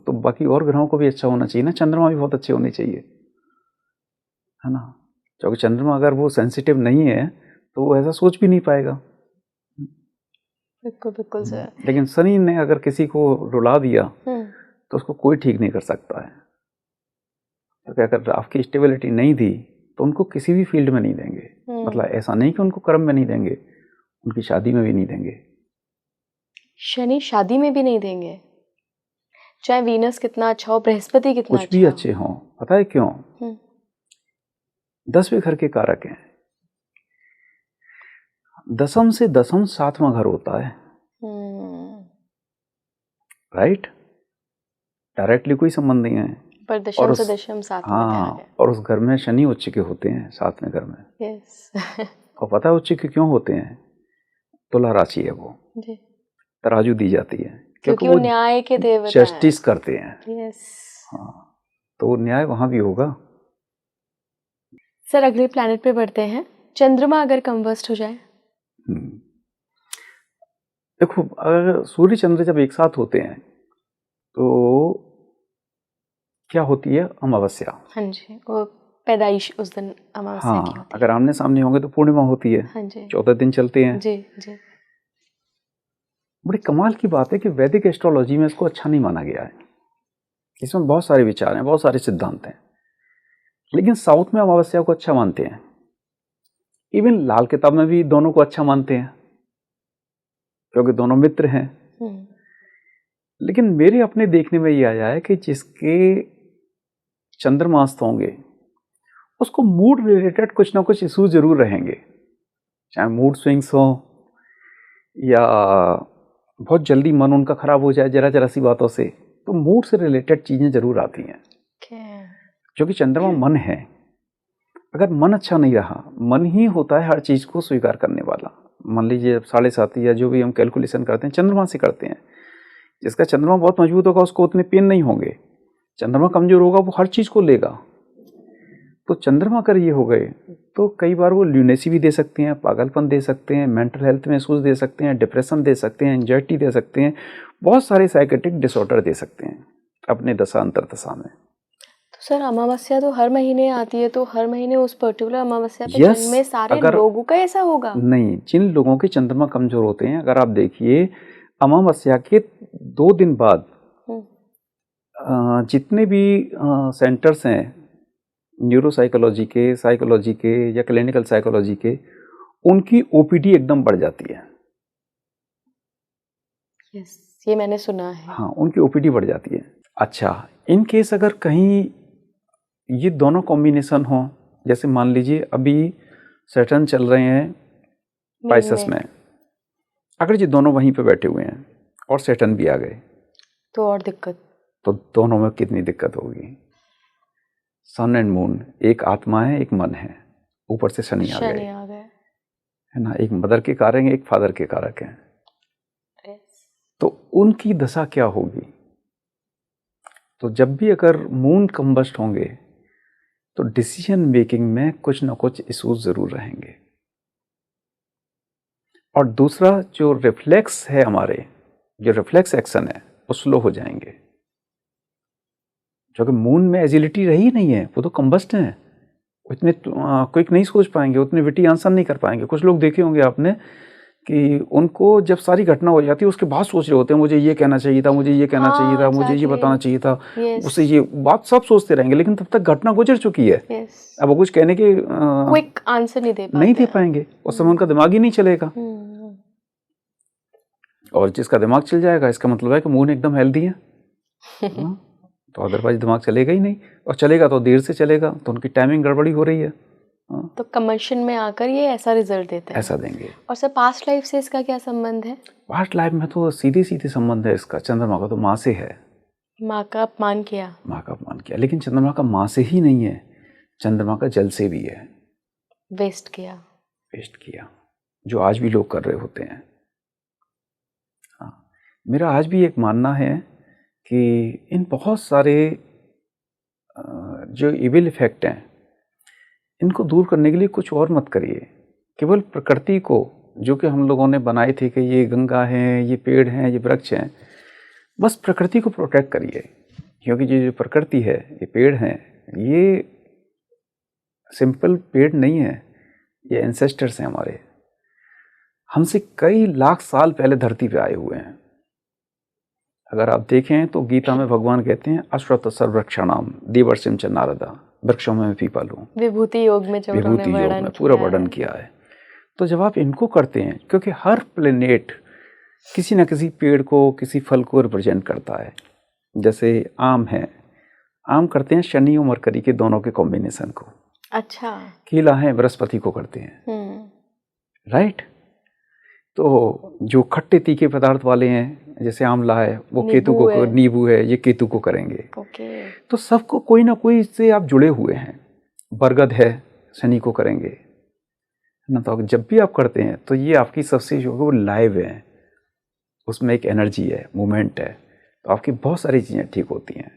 Speaker 2: तो बाकी और ग्रहों को भी अच्छा होना चाहिए ना, चंद्रमा भी बहुत अच्छे होने चाहिए, है ना, क्योंकि चंद्रमा अगर वो सेंसिटिव नहीं है तो वो ऐसा सोच भी नहीं पाएगा।
Speaker 1: बिल्कुल बिल्कुल सर।
Speaker 2: लेकिन शनि ने अगर किसी को रुला दिया तो उसको कोई ठीक नहीं कर सकता है, क्योंकि अगर आपकी स्टेबिलिटी नहीं दी तो उनको किसी भी फील्ड में नहीं देंगे। मतलब ऐसा नहीं कि उनको कर्म में नहीं देंगे, उनकी शादी में भी नहीं देंगे।
Speaker 1: शनि शादी में भी नहीं देंगे, चाहे वीनस कितना अच्छा हो, बृहस्पति कितना
Speaker 2: कुछ भी अच्छे हों। पता है क्यों? 10वें घर के कारक हैं। दसम से दसम 7वां घर होता है, राइट? डायरेक्टली कोई संबंध नहीं है,
Speaker 1: पर दशम से दशम 7वें घर है।
Speaker 2: और उस घर में शनि उच्च के होते हैं 7वें घर में।
Speaker 1: यस।
Speaker 2: और पता है उच्च के क्यों होते हैं? तुला राशि है वो जी, तराजू दी जाती है,
Speaker 1: क्योंकि वो न्याय के देवता हैं,
Speaker 2: जस्टिस करते हैं।
Speaker 1: यस।
Speaker 2: हाँ, तो न्याय वहां भी होगा।
Speaker 1: सर अगले प्लैनेट पे बढ़ते हैं। चंद्रमा अगर कंबस्ट हो जाए,
Speaker 2: देखो अगर सूर्य चंद्र जब एक साथ होते हैं तो क्या होती है? अमावस्या।
Speaker 1: हाँ जी, वो पैदाइश उस दिन अमावस्या की होती है।
Speaker 2: अगर आमने सामने होंगे तो पूर्णिमा होती है।
Speaker 1: हाँ जी।
Speaker 2: 14 दिन चलते हैं।
Speaker 1: जी जी।
Speaker 2: बड़ी कमाल की बात है कि वैदिक एस्ट्रोलॉजी में इसको अच्छा नहीं माना गया है। इसमें बहुत सारे विचार हैं, बहुत सारे सिद्धांत हैं, लेकिन साउथ में अमावस्या को अच्छा मानते हैं। इवन लाल किताब में भी दोनों को अच्छा मानते हैं, क्योंकि दोनों मित्र हैं। लेकिन मेरे अपने देखने में ये आया है कि जिसके चंद्रमास्त होंगे उसको मूड रिलेटेड कुछ ना कुछ इशू जरूर रहेंगे, चाहे मूड स्विंग्स हो या बहुत जल्दी मन उनका खराब हो जाए जरा जरा सी बातों से, तो मूड से रिलेटेड चीजें जरूर आती हैं। क्योंकि चंद्रमा मन है। अगर मन अच्छा नहीं रहा, मन ही होता है हर चीज को स्वीकार करने वाला। मान लीजिए 7.5 या जो भी हम कैलकुलेशन करते हैं चंद्रमा से करते हैं। जिसका चंद्रमा बहुत मजबूत होगा उसको उतने पेन नहीं होंगे, चंद्रमा कमजोर होगा वो हर चीज को लेगा। तो चंद्रमा अगर ये हो गए तो कई बार वो ल्यूनेसी भी दे सकते हैं, पागलपन दे सकते हैं, मेंटल हेल्थ में इश्यूज दे सकते हैं, डिप्रेशन दे सकते हैं, एंजाइटी दे सकते हैं, बहुत सारे साइकेट्रिक डिसऑर्डर दे सकते हैं अपने दशा अंतर दशा में।
Speaker 1: तो सर अमावस्या तो हर महीने आती है, तो हर महीने उस पर्टिकुलर अमावस्या पे जन्मे सारे लोगों का ऐसा होगा? नहीं, जिन लोगों के चंद्रमा कमजोर होते हैं, अगर आप देखिए अमावस्या के 2 दिन बाद जितने भी सेंटर्स हैं न्यूरोसाइकोलॉजी के, साइकोलॉजी के या क्लिनिकल साइकोलॉजी के, उनकी ओपीडी एकदम बढ़ जाती है। यस, ये मैंने सुना है। हाँ, उनकी ओपीडी बढ़ जाती है। अच्छा, इन केस अगर कहीं ये दोनों कॉम्बिनेशन हो, जैसे मान लीजिए अभी सैटर्न चल रहे हैं पाइसेस में,
Speaker 2: अगर ये दोनों वहीं पे बैठे हुए हैं और सैटर्न भी आ गए
Speaker 1: तो और दिक्कत।
Speaker 2: तो दोनों में कितनी दिक्कत होगी। सन एंड मून, एक आत्मा है एक मन है, ऊपर से शनि आ गए, है ना। एक मदर के कारक हैं एक फादर के कारक हैं। तो उनकी दशा क्या होगी। तो जब भी अगर मून कंबस्ट होंगे तो डिसीजन मेकिंग में कुछ ना कुछ इश्यूज जरूर रहेंगे। और दूसरा जो रिफ्लेक्स है हमारे, जो रिफ्लेक्स एक्शन है वो स्लो हो जाएंगे, क्योंकि मून में एजिलिटी रही नहीं है, वो तो कंबस्ट हैं, इतने क्विक नहीं सोच पाएंगे, उतने विटी आंसर नहीं कर पाएंगे। कुछ लोग देखे होंगे आपने कि उनको जब सारी घटना हो जाती है उसके बाद सोच रहे होते हैं मुझे ये कहना चाहिए था, मुझे ये कहना चाहिए था, मुझे ये बताना चाहिए था, उससे ये बात सब सोचते रहेंगे, लेकिन तब तक घटना गुजर चुकी है। अब वो कुछ कहने के
Speaker 1: क्विक आंसर नहीं दे
Speaker 2: पाएंगे, उस समय उनका दिमाग ही नहीं चलेगा। और जिसका दिमाग चल जाएगा इसका मतलब है कि मून एकदम हेल्दी है। तो अदरवाइज दिमाग चलेगा ही नहीं, और चलेगा तो देर से चलेगा, तो उनकी टाइमिंग गड़बड़ी हो रही है।
Speaker 1: तो कंबशन में आकर ये ऐसा रिजल्ट देता है,
Speaker 2: ऐसा देंगे।
Speaker 1: और सर पास्ट लाइफ से इसका क्या संबंध है।
Speaker 2: पास्ट लाइफ में तो सीधे सीधे संबंध है इसका। चंद्रमा का तो माँ से है,
Speaker 1: माँ का अपमान किया,
Speaker 2: माँ का अपमान किया, लेकिन चंद्रमा का माँ से ही नहीं है, चंद्रमा का जल से भी है।
Speaker 1: वेस्ट
Speaker 2: किया जो आज भी लोग कर रहे होते हैं। हाँ, मेरा आज भी एक मानना है कि इन बहुत सारे जो इविल इफेक्ट हैं इनको दूर करने के लिए कुछ और मत करिए। केवल प्रकृति को, जो कि हम लोगों ने बनाए थे कि ये गंगा है, ये पेड़ हैं, ये वृक्ष हैं, बस प्रकृति को प्रोटेक्ट करिए। क्योंकि ये जो प्रकृति है, ये पेड़ हैं, ये सिंपल पेड़ नहीं है, ये एंसेस्टर्स हैं हमारे, हमसे कई लाख साल पहले धरती पे आए हुए हैं। अगर आप देखें तो गीता में भगवान कहते हैं अश्वत्थ सर्ववृक्षाणाम देवर्षिं च नारदा, वृक्षों में मैं पीपल हूँ।
Speaker 1: विभूति योग में जब उन्होंने वर्णन
Speaker 2: पूरा वर्णन किया है। तो जब आप इनको करते हैं, क्योंकि हर प्लेनेट किसी न किसी पेड़ को, किसी फल को रिप्रेजेंट करता है। जैसे आम है, आम करते हैं शनि और मरकरी के दोनों के कॉम्बिनेशन को।
Speaker 1: अच्छा।
Speaker 2: केला है बृहस्पति को करते हैं, राइट। तो जो खट्टे तीखे पदार्थ वाले हैं, जैसे आंवला है वो केतु को, नींबू है ये केतु को करेंगे। तो सबको कोई ना कोई इससे आप जुड़े हुए हैं। बरगद है शनि को करेंगे, है ना। तो जब भी आप करते हैं तो ये आपकी सबसे जो है वो लाइव है, उसमें एक एनर्जी है, मूवमेंट है, तो आपकी बहुत सारी चीज़ें ठीक होती हैं।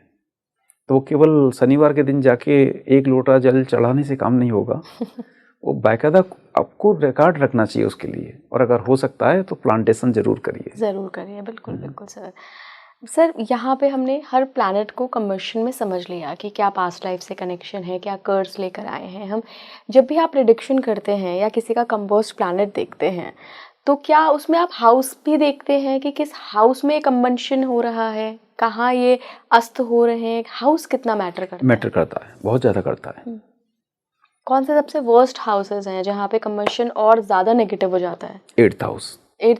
Speaker 2: तो केवल शनिवार के दिन जाके एक लोटा जल चढ़ाने से काम नहीं होगा। वो बाकायदा आपको रिकॉर्ड रखना चाहिए उसके लिए, और अगर हो सकता है तो प्लांटेशन ज़रूर करिए।
Speaker 1: बिल्कुल बिल्कुल सर यहाँ पे हमने हर प्लैनेट को कंबशन में समझ लिया कि क्या पास्ट लाइफ से कनेक्शन है, क्या कर्स लेकर आए हैं हम। जब भी आप प्रेडिक्शन करते हैं या किसी का कंपोस्ट प्लैनेट देखते हैं, तो क्या उसमें आप हाउस भी देखते हैं कि किस हाउस में कंबशन हो रहा है, कहाँ ये अस्त हो रहे हैं, हाउस कितना मैटर करता
Speaker 2: है, बहुत ज़्यादा करता है।
Speaker 1: कौन से सबसे वर्स्ट हाउसेस हैं जहाँ पे कंबशन और ज़्यादा नेगेटिव हो जाता है।
Speaker 2: 8th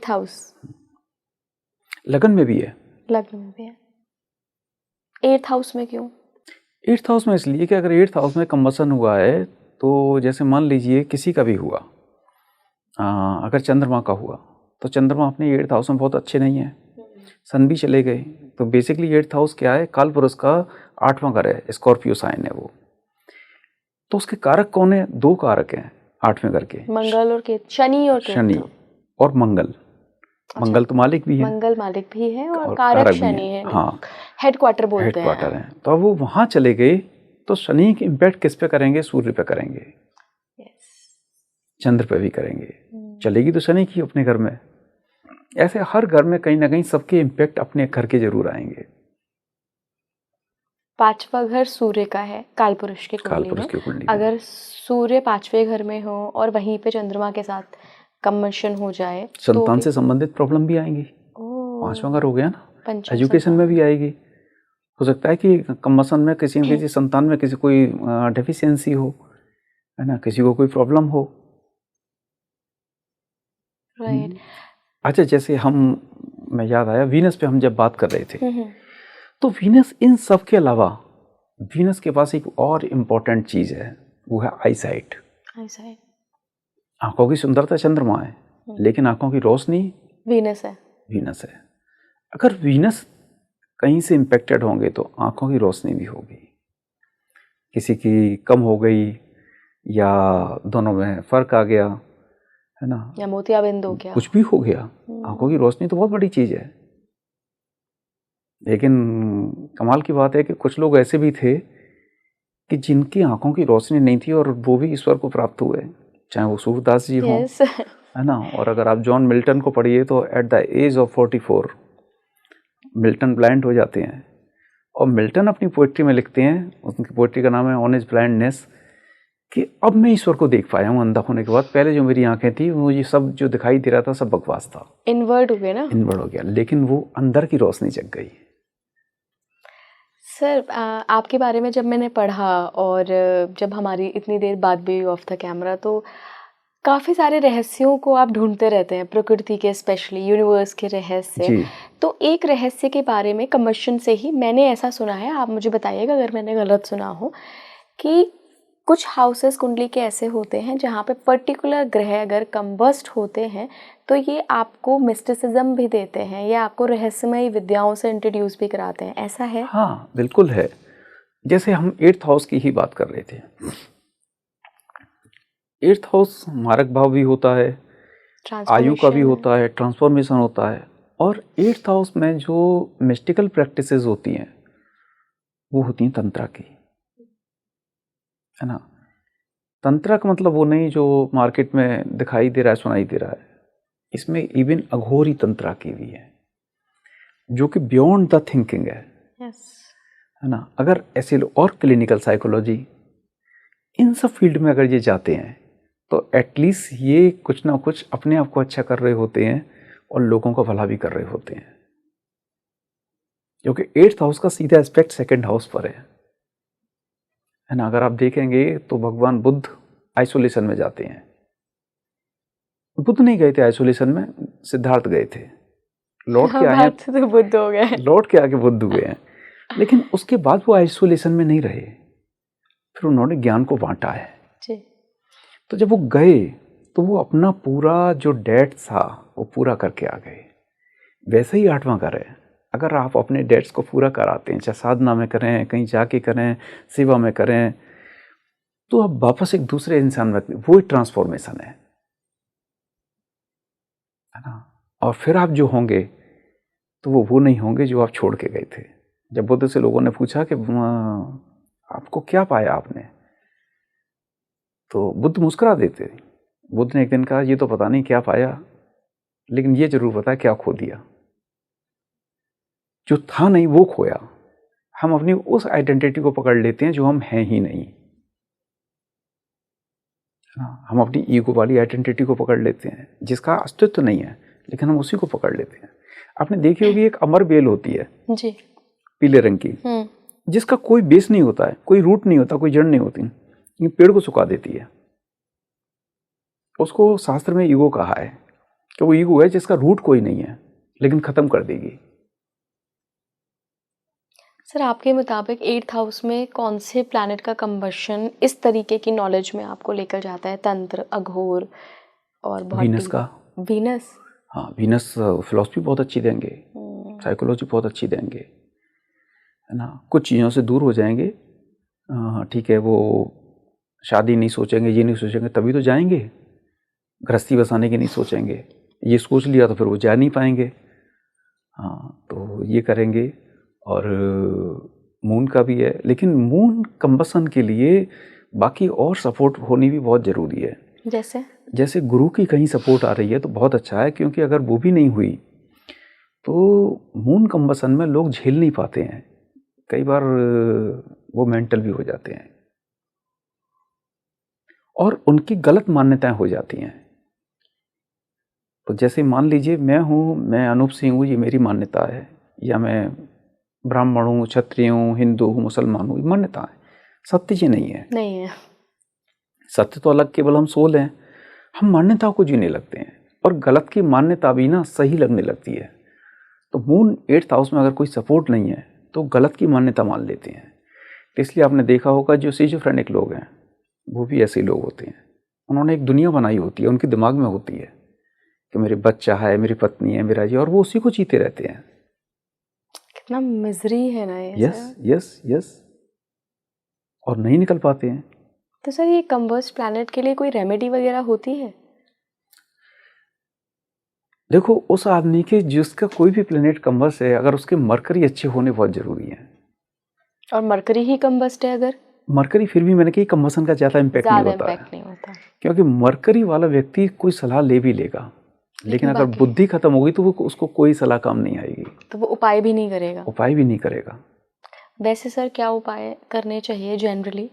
Speaker 2: हाउस लगन में भी है।
Speaker 1: 8th हाउस में क्यों?
Speaker 2: 8th हाउस में इसलिए कि अगर 8th हाउस में कंबशन हुआ है तो जैसे मान लीजिए किसी का भी हुआ, अगर चंद्रमा का हुआ तो चंद्रमा अपने 8th हाउस में बहुत अच्छे नहीं है, सन भी चले गए, तो बेसिकली 8th हाउस क्या है, काल पुरुष का 8वां घर है, स्कॉर्पियो साइन है वो। तो उसके कारक कौन है? 2 कारक हैं 8वें घर के,
Speaker 1: मंगल और केतु, शनि
Speaker 2: और मंगल। अच्छा, मंगल तो मालिक भी है,
Speaker 1: मंगल मालिक भी है और कारक शनि है। हाँ, हेडक्वार्टर बोलते हैं।
Speaker 2: हेडक्वार्टर है। तो अब वो वहां चले गए तो शनि की इम्पैक्ट किस पे करेंगे? सूर्य पे करेंगे, चंद्र पे भी करेंगे। चलेगी तो शनि की अपने घर में। ऐसे हर घर में कहीं ना कहीं सबके इम्पैक्ट अपने घर के जरूर आएंगे।
Speaker 1: 5वां घर सूर्य का है कालपुरुष की कुंडली में। अगर सूर्य 5वें घर में हो और वहीं पे चंद्रमा के साथ कंबशन हो जाए,
Speaker 2: संतान से संबंधित प्रॉब्लम भी आएंगी। 5वां घर हो गया ना, एजुकेशन में भी आएगी। हो सकता है कि कंबशन में किसी न किसी संतान में किसी कोई डेफिशिएंसी हो, है ना, किसी को कोई प्रॉब्लम हो।
Speaker 1: राइट।
Speaker 2: अच्छा, जैसे मैं याद आया वीनस पे हम जब बात कर रहे थे, तो वीनस इन सब के अलावा वीनस के पास एक और इम्पोर्टेंट चीज है, वो है आईसाइट। आंखों की सुंदरता चंद्रमा है, लेकिन आंखों की रोशनी
Speaker 1: वीनस है।
Speaker 2: वीनस है। अगर वीनस कहीं से इम्पेक्टेड होंगे तो आंखों की रोशनी भी होगी, किसी की कम हो गई या दोनों में फर्क आ गया, है ना,
Speaker 1: या मोतियाबिंद हो गया,
Speaker 2: कुछ भी हो गया, आंखों की रोशनी तो बहुत बड़ी चीज है। लेकिन कमाल की बात है कि कुछ लोग ऐसे भी थे कि जिनकी आंखों की रोशनी नहीं थी और वो भी ईश्वर को प्राप्त हुए, चाहे वो सूरदास जी हों,
Speaker 1: यस।
Speaker 2: है ना। और अगर आप जॉन मिल्टन को पढ़िए तो at the age of 44 Milton blind हो जाते हैं। और मिल्टन अपनी पोइट्री में लिखते हैं, उनकी पोइट्री का नाम है ऑन हिज ब्लाइंडनेस, कि अब मैं ईश्वर को देख पाया हूँ अंधा होने के बाद। पहले जो मेरी आंखें थी वो ये सब जो दिखाई दे रहा था सब बकवास था,
Speaker 1: इनवर्ड हो गया ना,
Speaker 2: इनवर्ड हो गया, लेकिन वो अंदर की रोशनी जग गई।
Speaker 1: सर आपके बारे में जब मैंने पढ़ा और जब हमारी इतनी देर बात भी ऑफ द कैमरा, तो काफ़ी सारे रहस्यों को आप ढूंढते रहते हैं, प्रकृति के, स्पेशली यूनिवर्स के रहस्य।
Speaker 2: जी।
Speaker 1: तो एक रहस्य के बारे में कम्बशन से ही मैंने ऐसा सुना है, आप मुझे बताइएगा अगर मैंने गलत सुना हो, कि कुछ हाउसेस कुंडली के ऐसे होते हैं जहाँ पे पर्टिकुलर ग्रह अगर कंबस्ट होते हैं तो ये आपको मिस्टिसिज्म भी देते हैं या आपको रहस्यमय विद्याओं से इंट्रोड्यूस भी कराते हैं, ऐसा है?
Speaker 2: हाँ बिल्कुल है। जैसे हम 8th हाउस की ही बात कर रहे थे, 8th हाउस मारक भाव भी होता है, आयु का भी होता है, ट्रांसफॉर्मेशन होता है। और 8th हाउस में जो मिस्टिकल प्रैक्टिसेस होती हैं वो होती हैं तंत्रा की, है ना। तंत्रा का मतलब वो नहीं जो मार्केट में दिखाई दे रहा है, सुनाई दे रहा है। इसमें इवन अघोरी तंत्रा की भी है जो कि बियॉन्ड द थिंकिंग है, है ना। अगर ऐसे और क्लिनिकल साइकोलॉजी, इन सब फील्ड में अगर ये जाते हैं तो एटलीस्ट ये कुछ ना कुछ अपने आप को अच्छा कर रहे होते हैं और लोगों का भला भी कर रहे होते हैं, क्योंकि 8th हाउस का सीधा एस्पेक्ट 2nd हाउस पर है ना। अगर आप देखेंगे तो भगवान बुद्ध आइसोलेशन में जाते हैं। बुद्ध नहीं गए थे आइसोलेशन में, सिद्धार्थ गए थे, लौट के आए
Speaker 1: तो बुद्ध हो गए,
Speaker 2: लौट के आके बुद्ध हुए हैं। लेकिन उसके बाद वो आइसोलेशन में नहीं रहे, फिर उन्होंने ज्ञान को बांटा है
Speaker 1: जी।
Speaker 2: तो जब वो गए तो वो अपना पूरा जो डेट था वो पूरा करके आ गए। वैसे ही 8वां घर है, अगर आप अपने डेट्स को पूरा कराते हैं, चाहे साधना में करें, कहीं जाके करें, सेवा में करें, तो आप वापस एक दूसरे इंसान में, वो ट्रांसफॉर्मेशन है ना। और फिर आप जो होंगे तो वो नहीं होंगे जो आप छोड़ के गए थे। जब बुद्ध से लोगों ने पूछा कि आपको क्या पाया आपने, तो बुद्ध मुस्कुरा देते। बुद्ध ने एक दिन कहा, ये तो पता नहीं क्या पाया, लेकिन ये जरूर पता है क्या खो दिया। जो था नहीं वो खोया। हम अपनी उस आइडेंटिटी को पकड़ लेते हैं जो हम हैं ही नहीं। हम अपनी ईगो वाली आइडेंटिटी को पकड़ लेते हैं जिसका अस्तित्व नहीं है, लेकिन हम उसी को पकड़ लेते हैं। आपने देखी होगी एक अमर बेल होती है
Speaker 1: जी,
Speaker 2: पीले रंग की, जिसका कोई बेस नहीं होता है, कोई रूट नहीं होता, कोई जड़ नहीं होती, ये पेड़ को सुखा देती है। उसको शास्त्र में ईगो कहा है कि वो ईगो है जिसका रूट कोई नहीं है, लेकिन खत्म कर देगी।
Speaker 1: सर आपके मुताबिक 8th हाउस में कौन से प्लैनेट का कंबशन इस तरीके की नॉलेज में आपको लेकर जाता है, तंत्र, अघोर और
Speaker 2: वीनस का?
Speaker 1: वीनस,
Speaker 2: हाँ, वीनस फिलॉसफी बहुत अच्छी देंगे, साइकोलॉजी बहुत अच्छी देंगे, है ना। कुछ चीज़ों से दूर हो जाएंगे, ठीक है, वो शादी नहीं सोचेंगे, ये नहीं सोचेंगे, तभी तो जाएंगे। गृहस्थी बसाने की नहीं सोचेंगे, ये सोच लिया तो फिर वो जा नहीं पाएंगे। हाँ, तो ये करेंगे। और मून का भी है, लेकिन मून कंबसन के लिए बाकी और सपोर्ट होनी भी बहुत ज़रूरी है। जैसे गुरु की कहीं सपोर्ट आ रही है तो बहुत अच्छा है, क्योंकि अगर वो भी नहीं हुई तो मून कंबसन में लोग झेल नहीं पाते हैं, कई बार वो मेंटल भी हो जाते हैं और उनकी गलत मान्यताएं हो जाती हैं। तो जैसे मान लीजिए मैं हूँ, मैं अनूप सिंह हूँ, ये मेरी मान्यता है, या मैं ब्राह्मण हूँ, क्षत्रिय हूँ, हिंदू हूँ, मुसलमान हूँ, ये मान्यता है, सत्य जी नहीं है। सत्य तो अलग, केवल हम सोल हैं। हम मान्यताओं को जीने लगते हैं और गलत की मान्यता भी ना सही लगने लगती है। तो मून 8th हाउस में अगर कोई सपोर्ट नहीं है तो गलत की मान्यता मान लेते हैं। इसलिए आपने देखा होगा जो सिजोफ्रेनिक लोग हैं वो भी ऐसे लोग होते हैं। उन्होंने एक दुनिया बनाई होती है, उनके दिमाग में होती है कि मेरे बच्चा है, मेरी पत्नी है, मेरा जी, और वो उसी को जीते रहते हैं।
Speaker 1: कितना मिजरी है ना ये
Speaker 2: यस
Speaker 1: सर।
Speaker 2: यस यस, और नहीं निकल पाते हैं।
Speaker 1: तो सर ये कंबस्ट प्लैनेट के लिए कोई रेमेडी वगैरह होती है?
Speaker 2: देखो, उस आदमी के जिसका कोई भी प्लेनेट कंबस है, अगर उसके मरकरी अच्छे होने बहुत जरूरी है।
Speaker 1: और मरकरी ही कंबस्ट है अगर?
Speaker 2: मरकरी फिर भी मैंने कही कंबसन का ज्यादा इम्पैक्ट नहीं होता है,
Speaker 1: नहीं होता,
Speaker 2: क्योंकि मरकरी वाला व्यक्ति कोई सलाह ले भी लेगा, लेकिन अगर
Speaker 1: बाकी
Speaker 2: बुद्धि खत्म होगी तो वो उसको कोई सलाह काम नहीं आएगी,
Speaker 1: तो वो उपाय भी नहीं करेगा।
Speaker 2: उपाय भी नहीं करेगा।
Speaker 1: वैसे सर क्या उपाय करने चाहिए जनरली?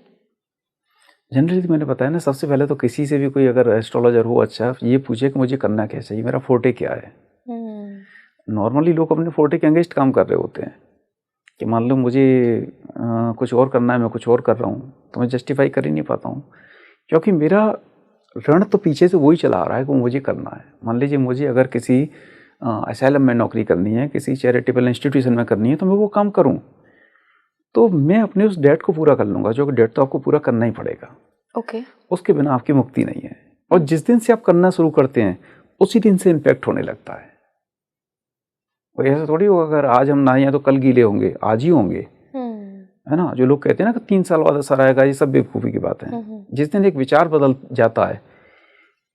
Speaker 2: जनरली तो मैंने बताया ना, सबसे पहले तो किसी से भी कोई अगर एस्ट्रोलॉजर हो अच्छा, ये पूछे कि मुझे करना क्या चाहिए, मेरा फोर्टे क्या है। नॉर्मली लोग अपने फोर्टे के अगेंस्ट काम कर रहे होते हैं कि मान लो मुझे कुछ और करना है, मैं कुछ और कर रहा हूँ, तो मैं जस्टिफाई कर ही नहीं पाता हूँ, क्योंकि मेरा रण तो पीछे से वही चला आ रहा है कि मुझे करना है। मान लीजिए मुझे अगर किसी असाइलम में नौकरी करनी है, किसी चैरिटेबल इंस्टीट्यूशन में करनी है, तो मैं वो काम करूँ, तो मैं अपने उस डेट को पूरा कर लूँगा, जो कि डेट तो आपको पूरा करना ही पड़ेगा।
Speaker 1: ओके।
Speaker 2: उसके बिना आपकी मुक्ति नहीं है। और जिस दिन से आप करना शुरू करते हैं उसी दिन से इम्पैक्ट होने लगता है। और ऐसा थोड़ी होगा अगर आज हम नहाए तो कल गीले होंगे, आज ही होंगे, है ना। जो लोग कहते हैं ना कि 3 साल बाद असर आएगा, ये सब बेवकूफ़ी की बात है। जिस दिन एक विचार बदल जाता है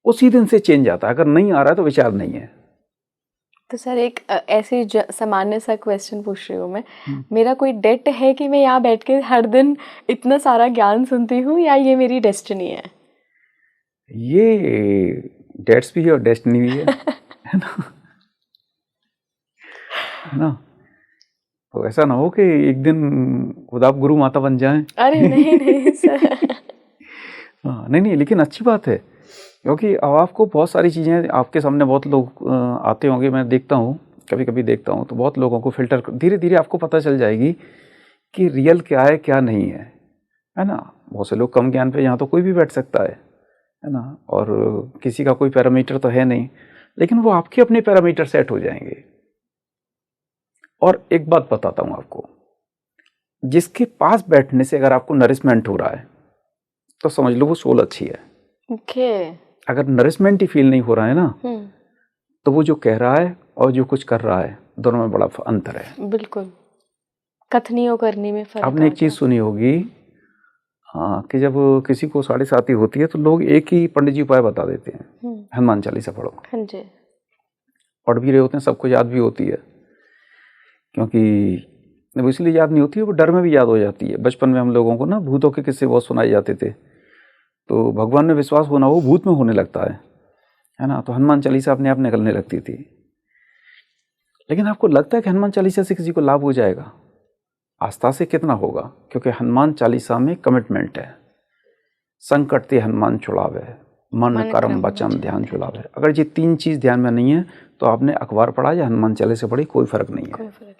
Speaker 2: उसी दिन से चेंज आता है। अगर नहीं आ रहा है तो विचार नहीं है।
Speaker 1: तो सर एक ऐसी सामान्य सा क्वेश्चन पूछ रही हूँ मैं, मेरा कोई डेट है कि मैं यहाँ बैठ के हर दिन इतना सारा ज्ञान सुनती हूँ, या ये मेरी डेस्टिनी है?
Speaker 2: ये डेट्स भी है और डेस्टिनी भी है है ना। तो ऐसा ना हो कि एक दिन खुद आप गुरु माता बन जाएं।
Speaker 1: अरे नहीं नहीं सर।
Speaker 2: हाँ, नहीं, लेकिन अच्छी बात है, क्योंकि अब आपको बहुत सारी चीज़ें आपके सामने, बहुत लोग आते होंगे, मैं देखता हूँ, कभी कभी देखता हूँ, तो बहुत लोगों को फिल्टर धीरे धीरे आपको पता चल जाएगी कि रियल क्या है क्या नहीं है ना। बहुत से लोग कम ज्ञान पे, यहाँ तो कोई भी बैठ सकता है ना, और किसी का कोई पैरामीटर तो है नहीं, लेकिन वो आपके अपने पैरामीटर सेट हो जाएंगे। और एक बात बताता हूँ आपको, जिसके पास बैठने से अगर आपको नरिशमेंट हो रहा है तो समझ लो वो सोल अच्छी है।
Speaker 1: ओके।
Speaker 2: अगर नरिशमेंट ही फील नहीं हो रहा है ना, तो वो जो कह रहा है और जो कुछ कर रहा है, दोनों में बड़ा अंतर है।
Speaker 1: बिल्कुल, कथनी और करनी में फर्क।
Speaker 2: आपने एक चीज सुनी होगी, हाँ, कि जब किसी को 7.5 होती है तो लोग एक ही पंडित जी उपाय बता देते हैं, हनुमान चालीसा पढ़ो।
Speaker 1: हाँ जी।
Speaker 2: पढ़ भी रहे होते हैं, सबको याद भी होती है, क्योंकि वो इसलिए याद नहीं होती है, वो डर में भी याद हो जाती है। बचपन में हम लोगों को ना भूतों के किस्से बहुत सुनाए जाते थे, तो भगवान में विश्वास होना वो भूत में होने लगता है ना। तो हनुमान चालीसा अपने आप निकलने लगती थी। लेकिन आपको लगता है कि हनुमान चालीसा से किसी को लाभ हो जाएगा? आस्था से कितना होगा, क्योंकि हनुमान चालीसा में कमिटमेंट है। संकट ते हनुमान छुड़ावे, मन कर्म वचन ध्यान छुड़ावे। अगर ये 3 चीज़ ध्यान में नहीं है तो आपने अखबार पढ़ा या हनुमान चालीसा पढ़ी, कोई फर्क नहीं है।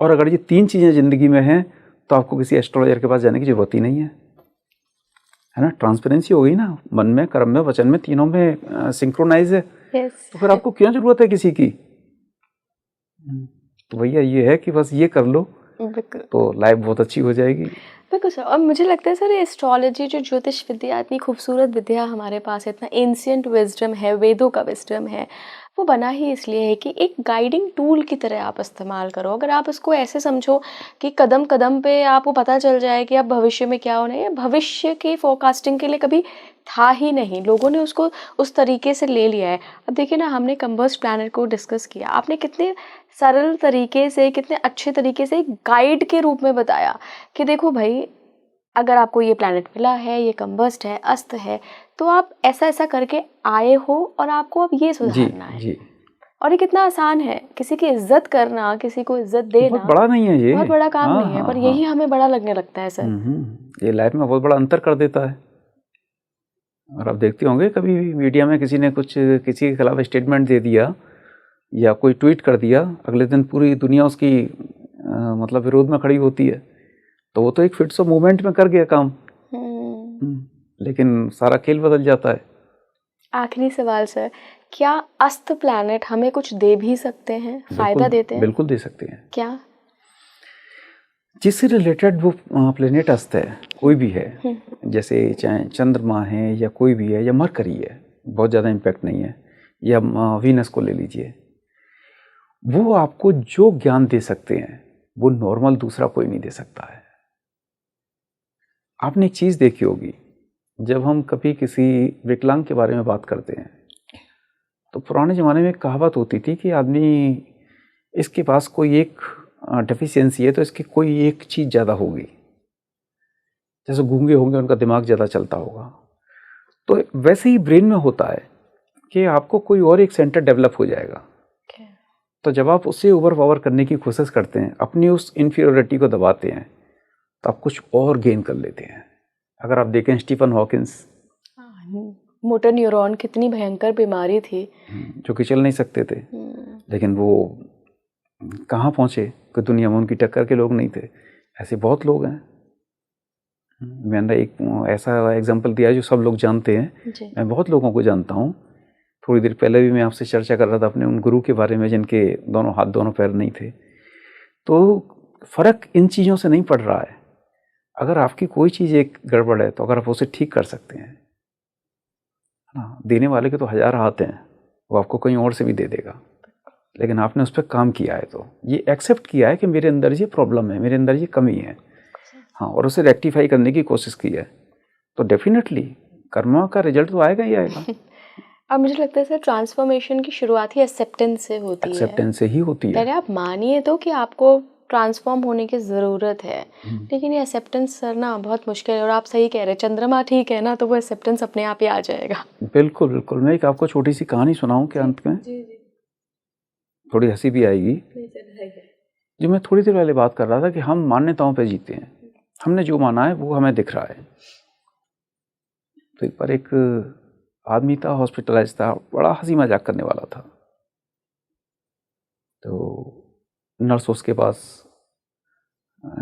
Speaker 2: और अगर ये 3 चीज़ें जिंदगी में हैं तो आपको किसी एस्ट्रोलॉजर के पास जाने की जरूरत ही नहीं है ना। ट्रांसपेरेंसी हो गई ना, मन में, कर्म में, वचन में, तीनों में सिंक्रोनाइज है। तो फिर आपको क्यों जरूरत है किसी की? तो भैया ये है कि बस ये कर लो तो लाइफ बहुत अच्छी हो जाएगी।
Speaker 1: बिल्कुल सर। और मुझे लगता है सर एस्ट्रोलॉजी जो ज्योतिष विद्या, इतनी खूबसूरत विद्या हमारे पास है, इतना एंशिएंट विजडम है, वेदों का विजडम है, वो बना ही इसलिए है कि एक गाइडिंग टूल की तरह आप इस्तेमाल करो। अगर आप इसको ऐसे समझो कि कदम कदम पे आपको पता चल जाए कि आप भविष्य में क्या होना है, भविष्य की फोरकास्टिंग के लिए कभी था ही नहीं, लोगों ने उसको उस तरीके से ले लिया है। अब देखिए ना, हमने कंबस्ट प्लैनेट को डिस्कस किया, आपने कितने सरल तरीके से, कितने अच्छे तरीके से एक गाइड के रूप में बताया कि देखो भाई, अगर आपको ये प्लैनेट मिला है, ये कंबस्ट है, अस्त है, तो आप ऐसा ऐसा करके आए हो और आपको अब ये सुधारना है। जी। और ये कितना आसान है, किसी की इज्जत करना, किसी को इज्जत देना
Speaker 2: बहुत बड़ा नहीं है, ये
Speaker 1: बहुत बड़ा काम नहीं है, पर यही हमें बड़ा लगने लगता है सर।
Speaker 2: ये लाइफ में बहुत बड़ा अंतर कर देता है। और आप देखते होंगे कभी मीडिया में किसी ने कुछ किसी के खिलाफ स्टेटमेंट दे दिया या कोई ट्वीट कर दिया, अगले दिन पूरी दुनिया उसकी मतलब विरोध में खड़ी होती है। तो वो तो एक फिट्स ऑफ मूवमेंट में कर गया काम, लेकिन सारा खेल बदल जाता है।
Speaker 1: आखिरी सवाल सर, क्या अस्त प्लैनेट हमें कुछ दे भी सकते हैं, फायदा देते हैं?
Speaker 2: बिल्कुल दे सकते हैं।
Speaker 1: क्या?
Speaker 2: जिससे रिलेटेड वो प्लेनेट अस्त है, कोई भी है, जैसे चाहे चंद्रमा है या कोई भी है या मरकरी है, बहुत ज़्यादा इम्पैक्ट नहीं है, या वीनस को ले लीजिए, वो आपको जो ज्ञान दे सकते हैं वो नॉर्मल दूसरा कोई नहीं दे सकता है। आपने एक चीज़ देखी होगी, जब हम कभी किसी विकलांग के बारे में बात करते हैं तो पुराने ज़माने में एक कहावत होती थी कि आदमी, इसके पास कोई एक डेफिशिएंसी है तो इसकी कोई एक चीज़ ज़्यादा होगी। जैसे गूंगे होंगे उनका दिमाग ज़्यादा चलता होगा, तो वैसे ही ब्रेन में होता है कि आपको कोई और एक सेंटर डेवलप हो जाएगा। तो जब आप उससे ओवर पावर करने की कोशिश करते हैं, अपनी उस इन्फीरियरिटी को दबाते हैं, तो आप कुछ और गेन कर लेते हैं। अगर आप देखें स्टीफन हॉकिंस,
Speaker 1: मोटर न्यूरॉन कितनी भयंकर बीमारी थी,
Speaker 2: जो कि चल नहीं सकते थे, लेकिन वो कहाँ पहुँचे कि दुनिया में उनकी टक्कर के लोग नहीं थे। ऐसे बहुत लोग हैं। मैंने एक ऐसा एग्जांपल दिया जो सब लोग जानते हैं, मैं बहुत लोगों को जानता हूँ। थोड़ी देर पहले भी मैं आपसे चर्चा कर रहा था अपने उन गुरु के बारे में जिनके दोनों हाथ दोनों पैर नहीं थे। तो फ़र्क इन चीज़ों से नहीं पड़ रहा है। अगर आपकी कोई चीज़ एक गड़बड़ है तो अगर आप उसे ठीक कर सकते हैं, हाँ, देने वाले के तो 1000 हाथ हैं, वो आपको कहीं और से भी दे देगा, लेकिन आपने उस पर काम किया है, तो ये एक्सेप्ट किया है कि मेरे अंदर ये प्रॉब्लम है, मेरे अंदर ये कमी है, हाँ, और उसे रेक्टिफाई करने की कोशिश की है, तो डेफिनेटली कर्मा का रिजल्ट तो आएगा ही आएगा।
Speaker 1: अब मुझे लगता है सर, ट्रांसफॉर्मेशन की शुरुआत ही एक्सेप्टेंस से होती है।
Speaker 2: एक्सेप्टेंस से ही होती है।
Speaker 1: पहले आप मानिए तो कि आपको ट्रांसफॉर्म होने की ज़रूरत है, लेकिन ये एक्सेप्टेंस सर ना बहुत मुश्किल है। और आप सही कह रहे हैं, चंद्रमा ठीक है ना तो वो एक्सेप्टेंस अपने आप ही आ जाएगा।
Speaker 2: बिल्कुल बिल्कुल। मैं एक आपको छोटी सी कहानी सुनाऊं क्या अंत में?
Speaker 1: जी जी,
Speaker 2: थोड़ी हंसी भी आएगी। जो मैं थोड़ी देर पहले बात कर रहा था कि हम मान्यताओं पे जीते हैं, हमने जो माना है वो हमें दिख रहा है। तो एक बार एक आदमी था, हॉस्पिटलाइज था, बड़ा हंसी मजाक करने वाला था। तो नर्स उसके पास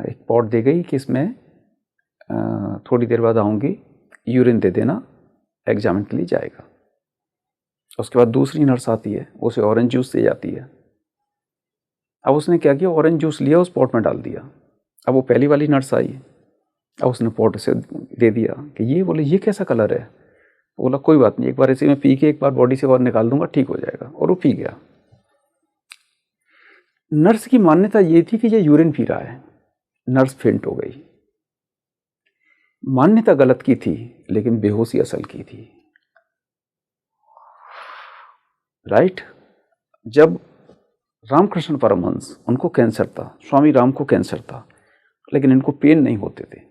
Speaker 2: एक पॉट दे गई कि इसमें थोड़ी देर बाद आऊँगी, यूरिन दे देना, एग्जामिन के लिए जाएगा। उसके बाद दूसरी नर्स आती है, उसे ऑरेंज जूस दे जाती है। अब उसने क्या किया, ऑरेंज जूस लिया, उस पॉट में डाल दिया। अब वो पहली वाली नर्स आई, अब उसने पॉट से दे दिया कि ये, बोले ये कैसा कलर है? बोला कोई बात नहीं, एक बार इसे मैं पी के एक बार बॉडी से और निकाल दूंगा, ठीक हो जाएगा। और वो पी गया। नर्स की मान्यता ये थी कि ये यूरिन पी रहा है। नर्स फेंट हो गई। मान्यता गलत की थी, लेकिन बेहोशी असल की थी। राइट? जब रामकृष्ण परमहंस, उनको कैंसर था, स्वामी राम को कैंसर था, लेकिन इनको पेन नहीं होते थे।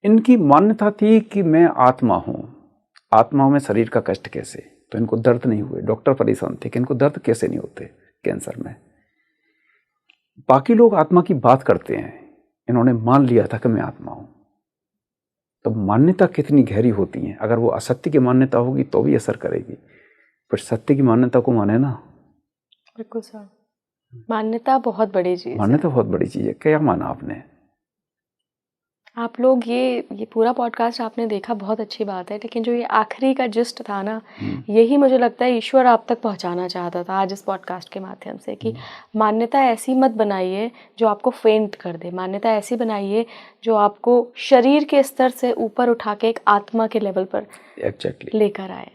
Speaker 2: इनकी मान्यता थी कि मैं आत्मा हूं, आत्मा में शरीर का कष्ट कैसे, तो इनको दर्द नहीं हुए। डॉक्टर परेशान थे कि इनको दर्द कैसे नहीं होते कैंसर में। बाकी लोग आत्मा की बात करते हैं, इन्होंने मान लिया था कि मैं आत्मा हूं। तो मान्यता कितनी गहरी होती है। अगर वो असत्य की मान्यता होगी तो भी असर करेगी, पर सत्य की मान्यता को माने ना।
Speaker 1: बिल्कुल सर, मान्यता बहुत बड़ी चीज़ है।
Speaker 2: मान्यता बहुत बड़ी चीज़ है। क्या माना आपने?
Speaker 1: आप लोग ये पूरा पॉडकास्ट आपने देखा, बहुत अच्छी बात है, लेकिन जो ये आखिरी का जिस्ट था ना, यही मुझे लगता है ईश्वर आप तक पहुंचाना चाहता था आज इस पॉडकास्ट के माध्यम से, कि मान्यता ऐसी मत बनाइए जो आपको फेंट कर दे। मान्यता ऐसी बनाइए जो आपको शरीर के स्तर से ऊपर उठा के एक आत्मा के लेवल पर लेकर आए।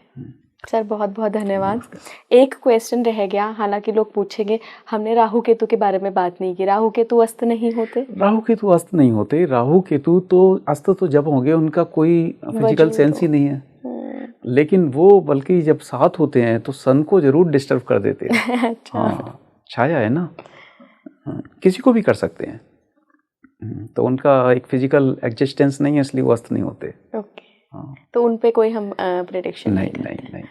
Speaker 1: सर बहुत बहुत धन्यवाद। एक क्वेश्चन रह गया, हालांकि लोग पूछेंगे, हमने राहु केतु के बारे में बात नहीं की। राहु केतु अस्त नहीं होते?
Speaker 2: राहु केतु अस्त नहीं होते। राहु केतु तो अस्त तो जब होंगे, उनका कोई फिजिकल सेंस ही नहीं है, लेकिन वो बल्कि जब साथ होते हैं तो सन को जरूर डिस्टर्ब कर देते हैं।
Speaker 1: अच्छा।
Speaker 2: हाँ, छाया है ना, किसी को भी कर सकते हैं। तो उनका एक फिजिकल एग्जिस्टेंस नहीं है, इसलिए वो अस्त नहीं होते।
Speaker 1: ओके। हाँ। तो उन पे कोई हम प्रेडिक्शन
Speaker 2: नहीं।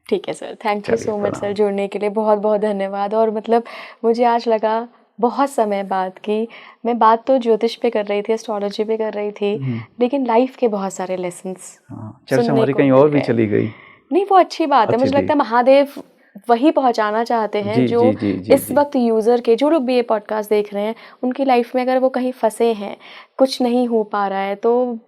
Speaker 1: ठीक है sir, thank you so much sir, जुड़ने के लिए बहुत बहुत धन्यवाद। और मतलब मुझे आज लगा बहुत समय बाद की मैं बात तो ज्योतिष पे कर रही थी, एस्ट्रोलॉजी पे कर रही थी, लेकिन लाइफ के बहुत सारे लेसन्स,
Speaker 2: चर्चा हमारी कहीं और भी चली गई।
Speaker 1: नहीं, वो अच्छी बात है। मुझे लगता है महादेव वही पहुंचाना चाहते हैं जो इस वक्त यूज़र के, जो लोग भी ये पॉडकास्ट देख रहे हैं, उनकी लाइफ में अगर वो कहीं फंसे हैं, कुछ नहीं हो पा रहा है, तो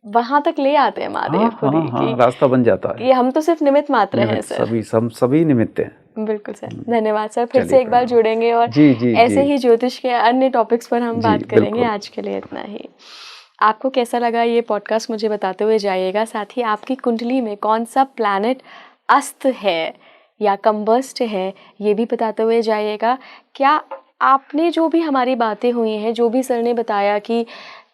Speaker 1: वहां तक ले आते हैं महादेव खुद ही,
Speaker 2: रास्ता बन जाता है।
Speaker 1: ये हम तो सिर्फ निमित्त मात्र हैं सर।
Speaker 2: सभी निमित्त हैं।
Speaker 1: बिल्कुल सर, धन्यवाद सर। फिर से एक बार जुड़ेंगे और ऐसे ही ज्योतिष के अन्य टॉपिक्स पर हम बात करेंगे। आज के लिए इतना ही। आपको कैसा लगा ये पॉडकास्ट मुझे बताते हुए जाइएगा। साथ ही आपकी कुंडली में कौन सा प्लैनेट अस्त है या कम्बस्ट है, ये भी बताते हुए जाइएगा। क्या आपने जो भी हमारी बातें हुई हैं, जो भी सर ने बताया कि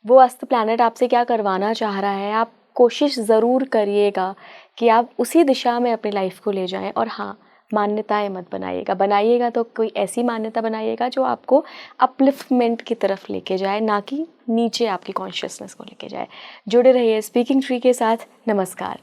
Speaker 1: वो अस्त प्लैनेट आपसे क्या करवाना चाह रहा है, आप कोशिश ज़रूर करिएगा कि आप उसी दिशा में अपनी लाइफ को ले जाएं। और हाँ, मान्यताएं मत बनाइएगा तो कोई ऐसी मान्यता बनाइएगा जो आपको अपलिफ्टमेंट की तरफ लेके जाए, ना कि नीचे आपकी कॉन्शियसनेस को लेके जाए। जुड़े रहिए स्पीकिंग ट्री के साथ। नमस्कार।